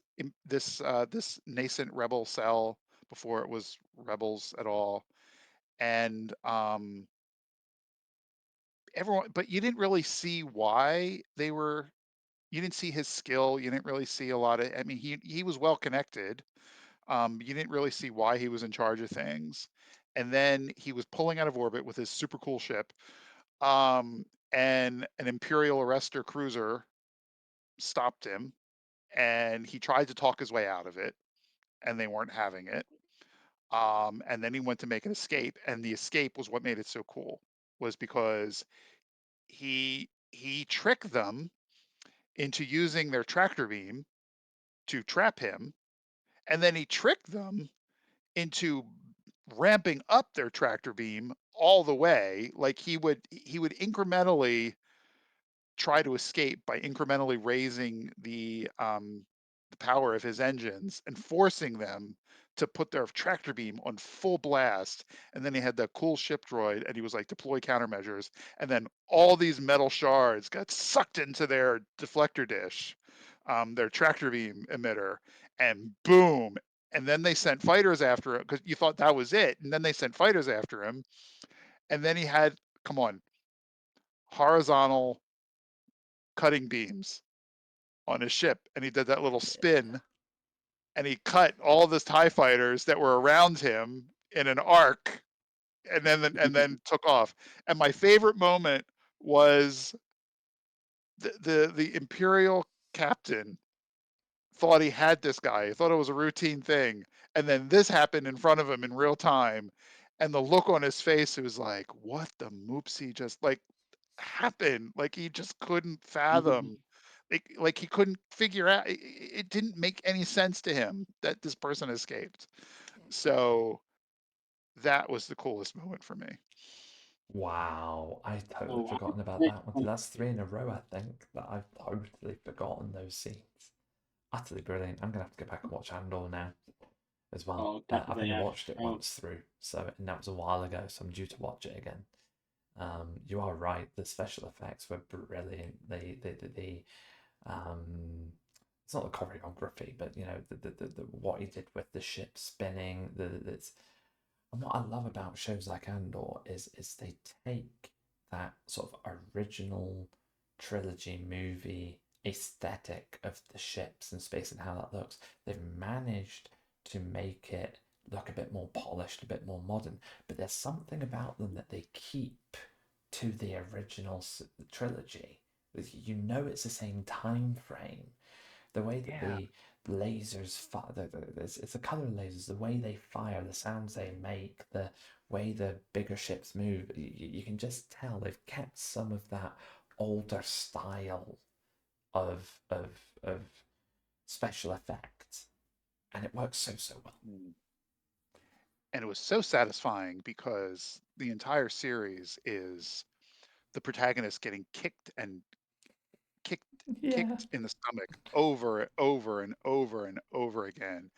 nascent rebel cell before it was rebels at all, and everyone, but you didn't really see why they were. You didn't see his skill. You didn't really see a lot of. I mean, he was well connected. You didn't really see why he was in charge of things, and then he was pulling out of orbit with his super cool ship, and an Imperial arrestor cruiser stopped him, and he tried to talk his way out of it, and they weren't having it. And then he went to make an escape, and the escape was what made it so cool, was because he tricked them into using their tractor beam to trap him, and then he tricked them into ramping up their tractor beam all the way. Like, he would incrementally try to escape by incrementally raising the power of his engines and forcing them to put their tractor beam on full blast. And then he had that cool ship droid, and he was like, deploy countermeasures. And then all these metal shards got sucked into their deflector dish, their tractor beam emitter, and boom. And then they sent fighters after him, because you thought that was it. And then they sent fighters after him. And then he had, come on, horizontal cutting beams on his ship, and he did that little spin, and he cut all the TIE fighters that were around him in an arc, and then took off. And my favorite moment was the Imperial captain thought he had this guy. He thought it was a routine thing, and then this happened in front of him in real time, and the look on his face, it was like, what the moopsie just like happened? Like, he just couldn't fathom. Like, he couldn't figure out. It didn't make any sense to him that this person escaped. So that was the coolest moment for me. Wow, I totally So, forgotten about that one. That's 3 in a row, I think, that I've totally forgotten those scenes. Utterly brilliant. I'm gonna have to go back and watch Andor now as well. I've definitely, only yeah. watched it once through, and that was a while ago, so I'm due to watch it again. You are right. The special effects were brilliant. It's not the choreography, but you know the what he did with the ship spinning. And what I love about shows like Andor is they take that sort of original trilogy movie aesthetic of the ships and space and how that looks. They've managed to make it look a bit more polished, a bit more modern, but there's something about them that they keep to the original trilogy. You know it's the same time frame. The way that Yeah. the lasers fire, it's the color lasers, the way they fire, the sounds they make, the way the bigger ships move. You can just tell they've kept some of that older style of of of special effects, and it works so well. Mm. And it was so satisfying because the entire series is the protagonist getting kicked Yeah. kicked in the stomach over and over and over and over again.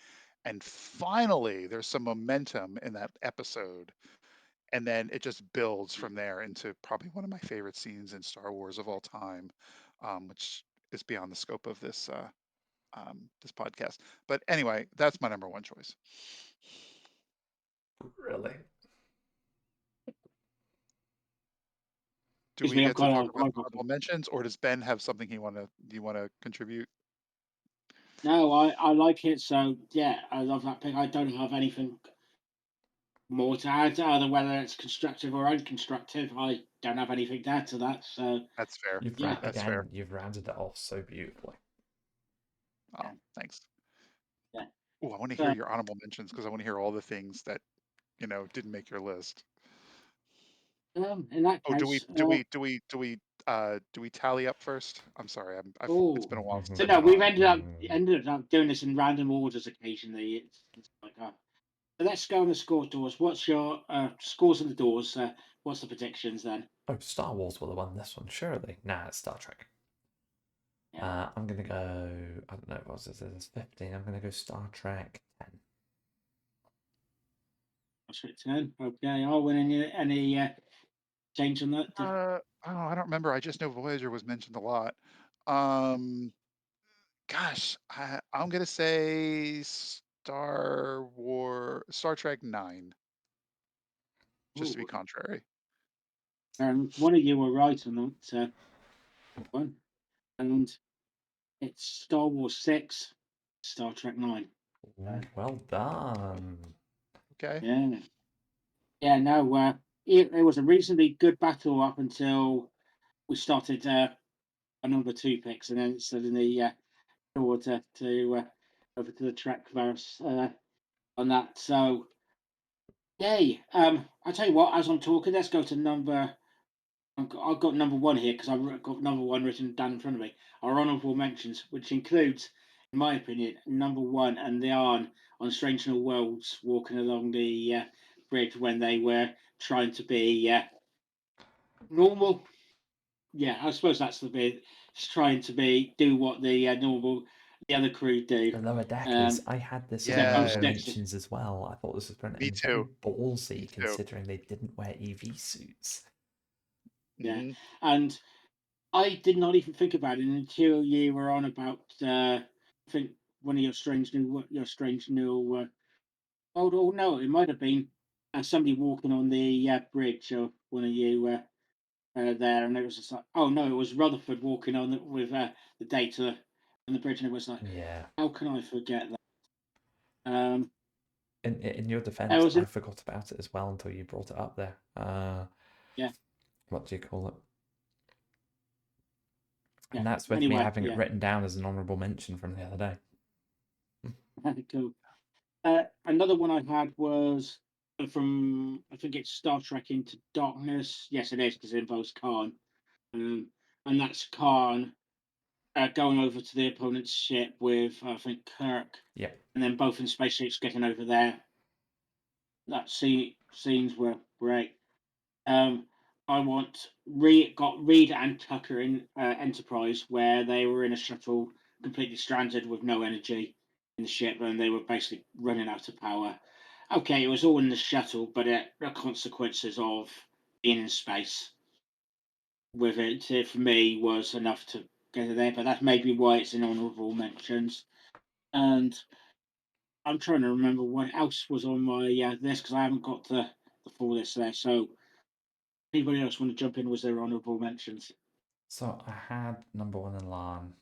And finally, there's some momentum in that episode. And then it just builds from there into probably one of my favorite scenes in Star Wars of all time, which is beyond the scope of this podcast. But anyway, that's my number one choice. Really. Do Excuse we me, get to talk about honorable mentions, or does Ben have something you want to contribute? No, I like it. So yeah, I love that pick. I don't have anything more to add, other whether it's constructive or unconstructive. I don't have anything to add to that. So That's fair. yeah, That's fair. You've rounded it off so beautifully. Oh, thanks. yeah. Oh, I want to hear So your honorable mentions because I want to hear all the things that didn't make your list. in that Oh, case, do we tally up first? I'm sorry, it's oh, been a while since so I've no, been we've on. ended up doing this in random orders occasionally. It's like so let's go on the score doors. What's your scores on the doors? What's the predictions then? Oh, Star Wars will have won this one, surely. Nah, it's Star Trek. Yeah, I'm gonna go. I don't know. What was this? It's 15. I'm gonna go Star Trek 10. that's it. 10. Okay. I'll win any change on that. Oh, I don't remember. I just know Voyager was mentioned a lot. Um, Gosh, I'm gonna say Star Trek 9, just to be Ooh. contrary. One of you were right on that one, and it's Star Wars 6, Star Trek 9. Ooh, well done. Okay. Yeah, yeah. No, it was a reasonably good battle up until we started a number two picks, and then it suddenly forward to over to the TrekWars on that. So, yay! I tell you what, as I'm talking, let's go to number. I've got number one here because I've got number one written down in front of me. Our honourable mentions, which includes, in my opinion, number one and the Arn on Strange New Worlds walking along the bridge when they were trying to be normal. Yeah, I suppose that's the bit. Just trying to do what the the other crew do. The lower deckers, Um, I had this because on they're both honorable Yes, sexy. mentions as well. I thought this was brilliant me and very too. Me ballsy too. considering they didn't wear EV suits. Yeah, Hmm. and I did not even think about it until you were on about. I think one of your strange new. Oh no, it might have been somebody walking on the bridge, or one of you there, and it was just like, oh no, it was Rutherford walking on with the data on the bridge, and it was like, Yeah. how can I forget that? In your I defense, was I in, forgot about it as well until you brought it up there. yeah, What do you call it? yeah. And that's with me Anyway, having it yeah, written down as an honorable mention from the other day. cool. Another one I had was from I think it's Star Trek Into Darkness. Yes, it is because it involves Khan, um, and that's Khan going over to the opponent's ship with I think Kirk, Yeah. and then both in spaceships getting over there. That scenes were great. Um, I want got Reed and Tucker in Enterprise, where they were in a shuttle, completely stranded with no energy in the ship, and they were basically running out of power. Okay, it was all in the shuttle, but the consequences of being in space with it, for me, was enough to get it there. But that's maybe why it's in honourable mentions. And I'm trying to remember what else was on my list, because I haven't got the full list there. So anybody else want to jump in? Was there honourable mentions? So I had number one in line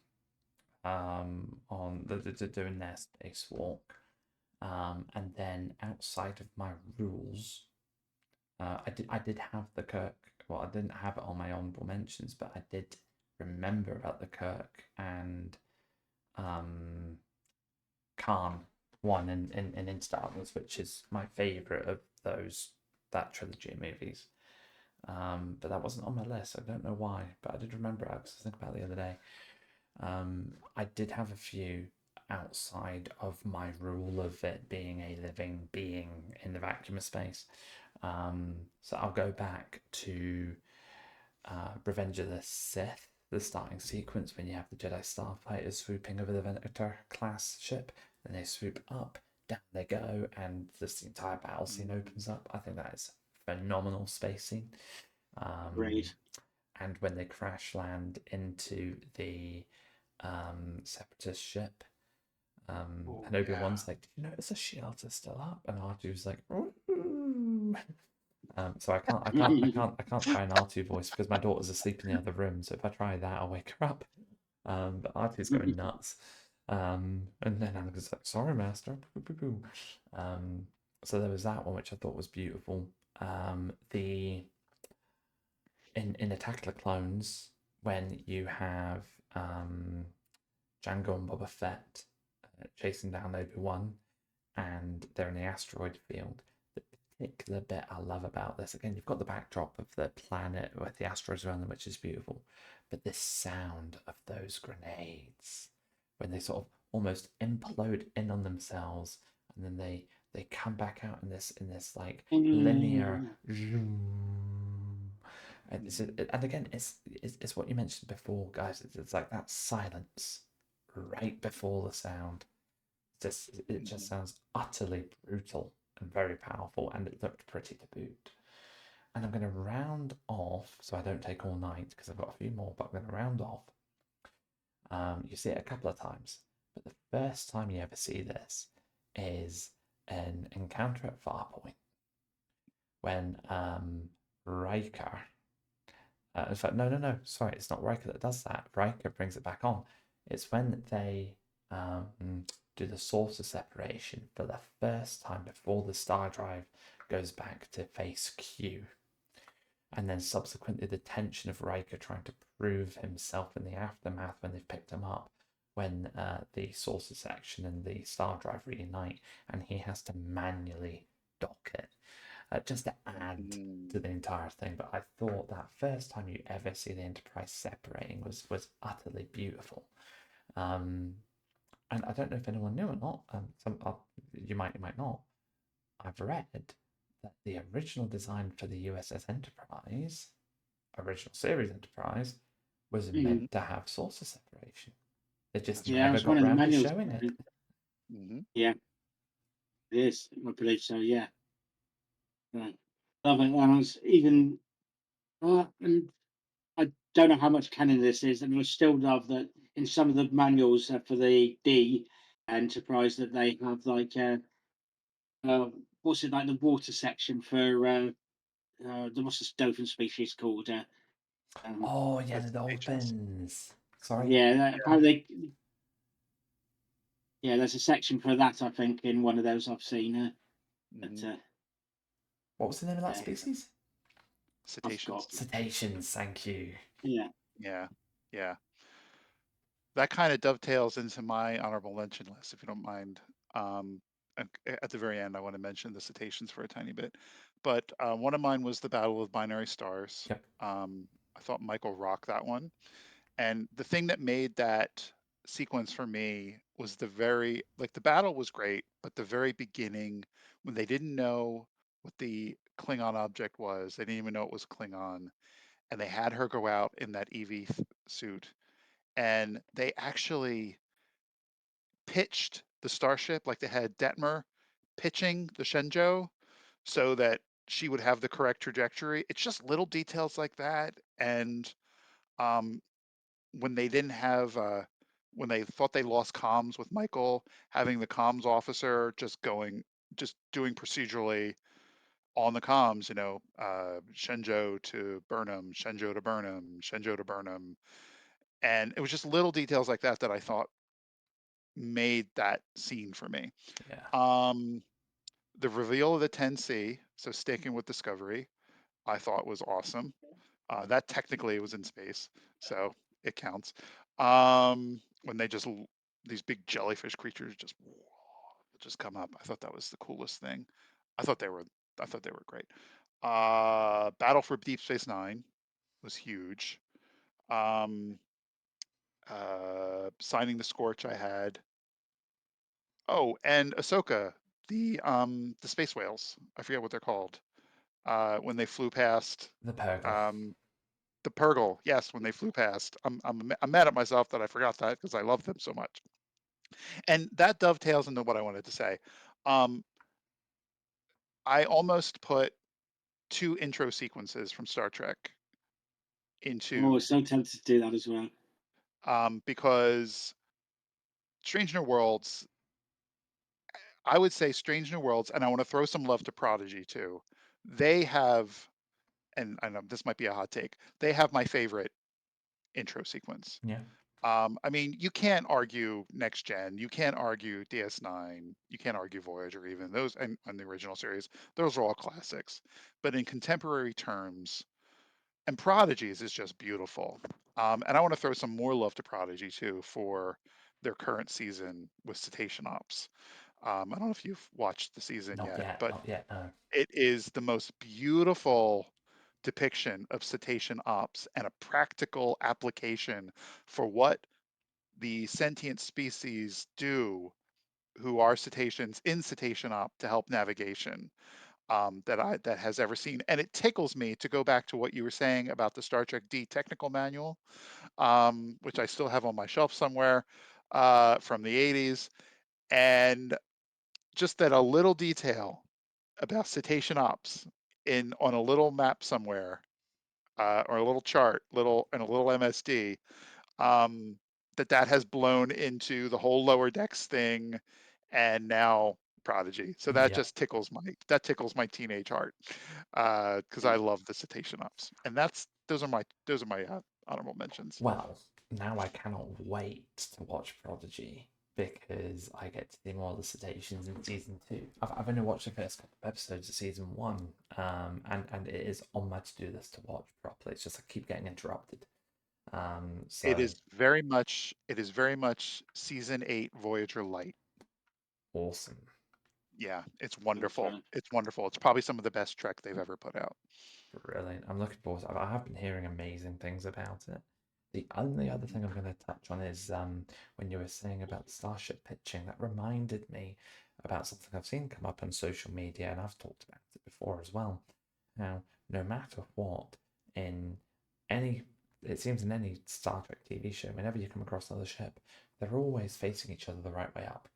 on the doing their spacewalk. And then outside of my rules, I did have the Kirk. Well, I didn't have it on my honorable mentions, but I did remember about the Kirk and um, Khan one in Into Darkness, which is my favorite of that trilogy of movies. But that wasn't on my list. I don't know why, but I did remember it because I was thinking about it the other day. I did have a few outside of my rule of it being a living being in the vacuum of space. So I'll go back to Revenge of the Sith, the starting sequence when you have the Jedi starfighters swooping over the Venator class ship, and they swoop up, down they go, and this entire battle scene opens up. I think that is a phenomenal space scene. Great. And when they crash land into the separatist ship, and Obi-Wan's like, "Did you notice the shields are still up?" And R2's like, "Ooh." So I can't try an R2 voice because my daughter's asleep in the other room. So if I try that, I'll wake her up. But R2's going nuts. And then Anakin's like, "Sorry, master." So there was that one, which I thought was beautiful. The in Attack of the Clones, when you have Jango and Boba Fett chasing down Obi-Wan, and they're in the asteroid field. The particular bit I love about this, again, you've got the backdrop of the planet with the asteroids around them, which is beautiful, but the sound of those grenades when they sort of almost implode in on themselves, and then they come back out in this like linear zoom. And again, it's what you mentioned before, guys. It's like that silence right before the sound. It just sounds utterly brutal and very powerful, and it looked pretty to boot. And I'm going to round off, so I don't take all night because I've got a few more, but I'm going to round off. You see it a couple of times, but the first time you ever see this is an encounter at Farpoint when Riker. In fact, no, sorry, it's not Riker that does that. Riker brings it back on. It's when they do the source of separation for the first time before the star drive goes back to face Q. And then subsequently the tension of Riker trying to prove himself in the aftermath when they've picked him up, when the source of section and the star drive reunite, and he has to manually dock it. Just to add to the entire thing, but I thought that first time you ever see the Enterprise separating was utterly beautiful. And I don't know if anyone knew or not. You might not. I've read that the original design for the USS Enterprise, original series Enterprise, was meant to have saucer separation. They just Yeah, it never was one got of the round to manuals. showing it. Yeah, it is. I believe so. Yeah. Right. Love it. And I was even, and I don't know how much canon this is, and I still love that in some of the manuals for the D Enterprise that they have like what's it like, the water section for what's this dolphin species called? Oh yeah, the Citations. dolphins. Sorry. Yeah, how they. Yeah, there's a section for that. I think in one of those I've seen. But What was the name of that yeah, species? I Citations. forgot. Cetaceans. Thank you. Yeah. Yeah, yeah. That kind of dovetails into my honorable mention list, if you don't mind. At the very end, I want to mention the cetaceans for a tiny bit. But one of mine was the Battle of Binary Stars. Yep. I thought Michael rocked that one. And the thing that made that sequence for me was the battle was great, but the very beginning when they didn't know what the Klingon object was. They didn't even know it was Klingon. And they had her go out in that EV suit. And they actually pitched the starship, like they had Detmer pitching the Shenzhou so that she would have the correct trajectory. It's just little details like that. And um, when they didn't have, when they thought they lost comms with Michael, having the comms officer just doing procedurally on the comms, Shenzhou to Burnham, Shenzhou to Burnham, Shenzhou to Burnham. And it was just little details like that that I thought made that scene for me. Yeah. The reveal of the 10C, so sticking with Discovery, I thought was awesome. That technically was in space, so it counts. When these big jellyfish creatures just come up, I thought that was the coolest thing. I thought they were great. Battle for Deep Space Nine was huge. Signing the Scorch I had. Oh, and Ahsoka, the space whales. I forget what they're called. When they flew past The Purgle. the Purgle. Yes, when they flew past. I'm mad at myself that I forgot that because I love them so much. And that dovetails into what I wanted to say. Um, I almost put 2 intro sequences from Star Trek Oh, into so tempted to do that as well. because Strange New Worlds, I would say Strange New Worlds, and I want to throw some love to Prodigy too. They have, and I know this might be a hot take, they have my favorite intro sequence. Yeah. I mean, you can't argue Next Gen, you can't argue DS9, you can't argue Voyager even. Those and the original series, those are all classics. But in contemporary terms, and Prodigy's is just beautiful. And I want to throw some more love to Prodigy too for their current season with Cetacean Ops. I don't know if you've watched the season Not yet, yet. but Not yet. No. it is the most beautiful depiction of cetacean ops and a practical application for what the sentient species do who are cetaceans in cetacean op to help navigation that has ever seen. And it tickles me to go back to what you were saying about the Star Trek D technical manual, which I still have on my shelf somewhere from the 80s. And just that a little detail about cetacean ops on a little map somewhere or a little chart, and a little MSD, um, that has blown into the whole lower decks thing, and now Prodigy. So Yeah. that tickles my teenage heart because I love the cetacean ops, and those are my honorable mentions. Well, now I cannot wait to watch Prodigy because I get to see more of the cetaceans in season 2. I've only watched the first couple of episodes of season 1, and it is on my to-do list to watch properly. It's just I keep getting interrupted. It So is very much season 8 Voyager Light. awesome. Yeah, it's wonderful. Okay. It's wonderful. It's probably some of the best Trek they've ever put out. Brilliant. I'm looking forward to it. I have been hearing amazing things about it. The only other thing I'm going to touch on is when you were saying about Starship pitching, that reminded me about something I've seen come up on social media, and I've talked about it before as well. Now, no matter what, in any, it seems in any Star Trek TV show, whenever you come across another ship, they're always facing each other the right way up.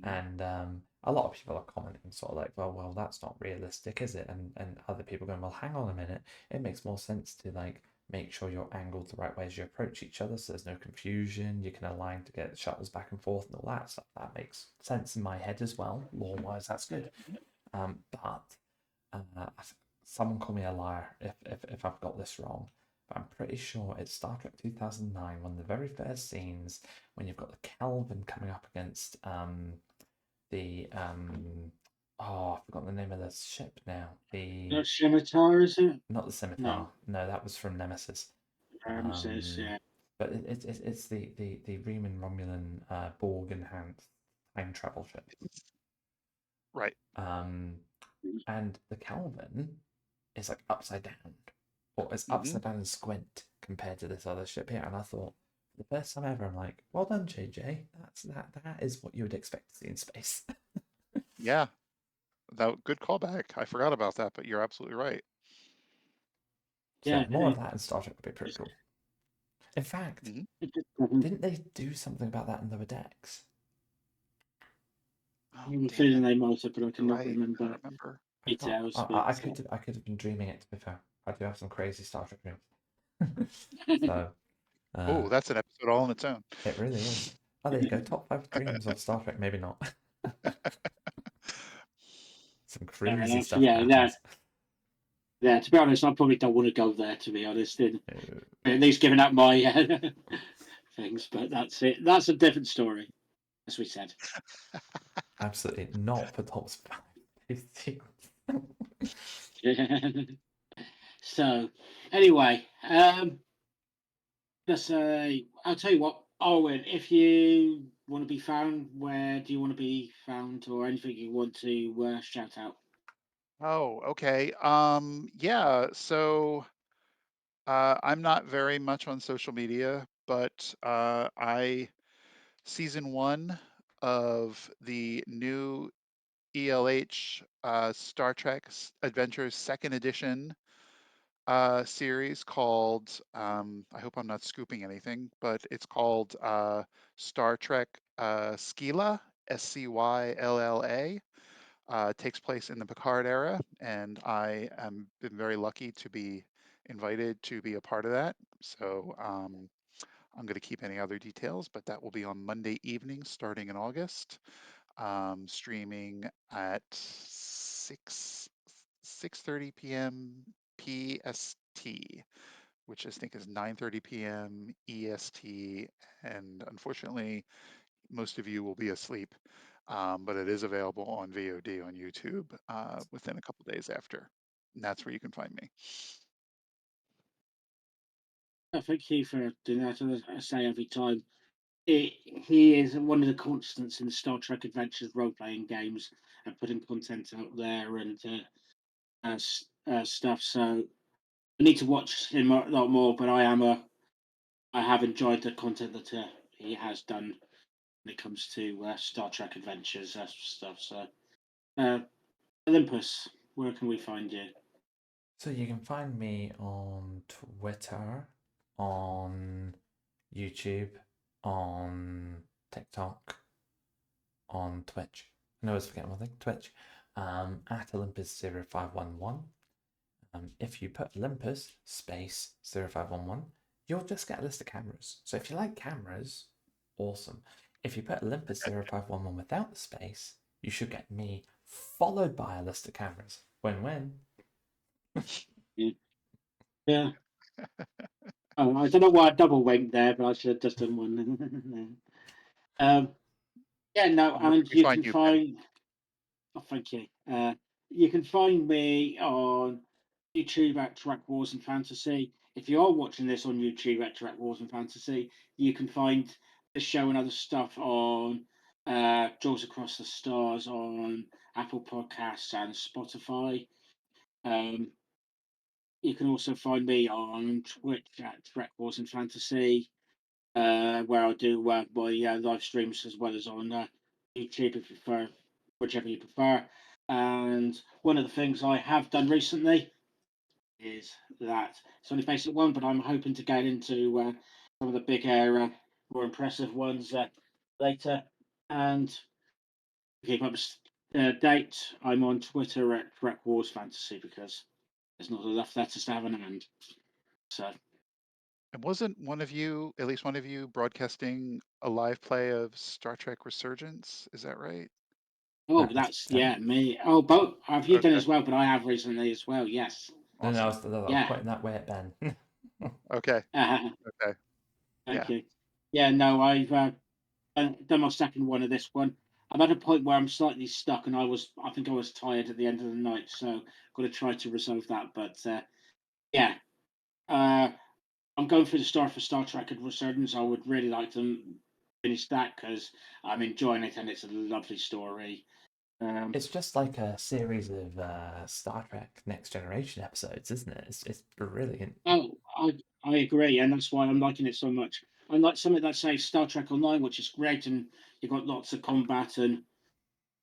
And a lot of people are commenting sort of like, well, that's not realistic, is it? And other people going, well, hang on a minute. It makes more sense to like make sure you're angled the right way as you approach each other, so there's no confusion. You can align to get shuttles back and forth and all that stuff. That makes sense in my head as well. Lore-wise, that's good. But someone call me a liar if I've got this wrong. But I'm pretty sure it's Star Trek 2009, one of the very first scenes when you've got the Kelvin coming up against the I've forgotten the name of the ship now. The Not Scimitar, is it? Not the Scimitar. No, that was from Nemesis. Ramses, yeah. But it's the Riemann Romulan Borg enhanced time travel ship. Right. And the Kelvin is like upside down, or it's upside down and squint compared to this other ship here. And I thought, for the first time ever, I'm like, well done, JJ. That is what you would expect to see in space. Yeah. Good callback. I forgot about that, but you're absolutely right. So Yeah, more of that in Star Trek would be pretty cool. In fact, Mhm. didn't they do something about that in Lower Decks? Oh, I have a damn feeling it. they might have, but I You're cannot right. I remember don't remember. I thought details. I could have been dreaming it. To be fair, I do have some crazy Star Trek dreams. So Oh, that's an episode all on its own. it really is. Oh, there you go. Top 5 dreams of Star Trek. Maybe not. Some Fair crazy enough. stuff Yeah, happens. yeah. To be honest, I probably don't want to go there. To be honest, and Uh, at least giving up my things, but that's it. That's a different story, as we said. absolutely not for top 5. So, anyway, let's say I'll tell you what, Owen. If you want to be found, where do you want to be found, or anything you want to shout out? Oh, okay. Yeah, so I'm not very much on social media, but I season 1 of the new ELH Star Trek Adventures Second Edition series called, I hope I'm not scooping anything, but it's called Star Trek Scylla, Scylla. Takes place in the Picard era, and I am been very lucky to be invited to be a part of that. So I'm going to keep any other details, but that will be on Monday evening starting in August, streaming at 6:30 p.m. PST, which I think is 9:30 p.m. EST. And unfortunately, most of you will be asleep, but it is available on VOD on YouTube within a couple days after. And that's where you can find me. Thank you for doing that. As I say every time, he is one of the constants in the Star Trek Adventures role playing games and putting content out there and stuff. So I need to watch him a lot more. But I have enjoyed the content that he has done when it comes to Star Trek Adventures stuff. So uh, Olympus, where can we find you? So you can find me on Twitter, on YouTube, on TikTok, on Twitch. I always forget one thing. Twitch, at Olympus0511. If you put Olympus space 0511, you'll just get a list of cameras. So if you like cameras, awesome. If you put Olympus 0511 without the space, you should get me followed by a list of cameras. Win-win. Yeah. Yeah. Oh, I don't know why I double winked there, but I should have just done one. um, yeah, no, Where can and we you find can you, Ben? find. Oh, thank you. You can find me on YouTube at TrekWars and Fantasy. If you are watching this on YouTube at TrekWars and Fantasy, you can find the show and other stuff on Duels Across the Stars on Apple Podcasts and Spotify. Um, you can also find me on Twitch at TrekWars and Fantasy, where I do my live streams as well as on YouTube if you prefer, whichever you prefer. And one of the things I have done recently is that it's only basic one, but I'm hoping to get into some of the bigger, more impressive ones later. And to keep up to date, I'm on Twitter at TrekWars Fantasy because there's not enough letters to have an end. So, And wasn't one of you, at least one of you, broadcasting a live play of Star Trek Resurgence? Is that right? oh, That is that's that. me. Oh, both have you done Okay, as well? But I have recently as well. Yes. No, I awesome. was Yeah. pointing that way at Ben. Okay, Uh, okay, thank yeah. you. Yeah. No, I've done my second one of this one. I'm at a point where I'm slightly stuck, and I think I was tired at the end of the night, so got to try to resolve that. But yeah, uh, I'm going through the Star for Star Trek and Resurgence. I would really like to finish that because I'm enjoying it, and it's a lovely story. It's just like a series of Star Trek Next Generation episodes, isn't it? It's brilliant. Oh, I agree, and that's why I'm liking it so much. I like something that say Star Trek Online, which is great, and you've got lots of combat and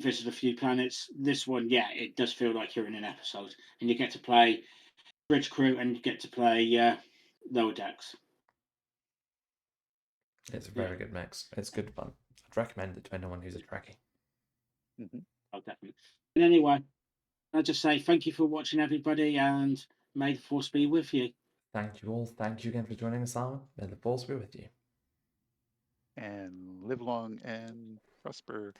visit a few planets. This one, yeah, it does feel like you're in an episode, and you get to play bridge crew and you get to play lower decks. It's a very good mix. It's good fun. I'd recommend it to anyone who's a Trekkie. Oh, definitely. And anyway, I'll just say thank you for watching, everybody, and may the force be with you. Thank you all. Thank you again for joining us, Simon. May the force be with you. And live long and prosper.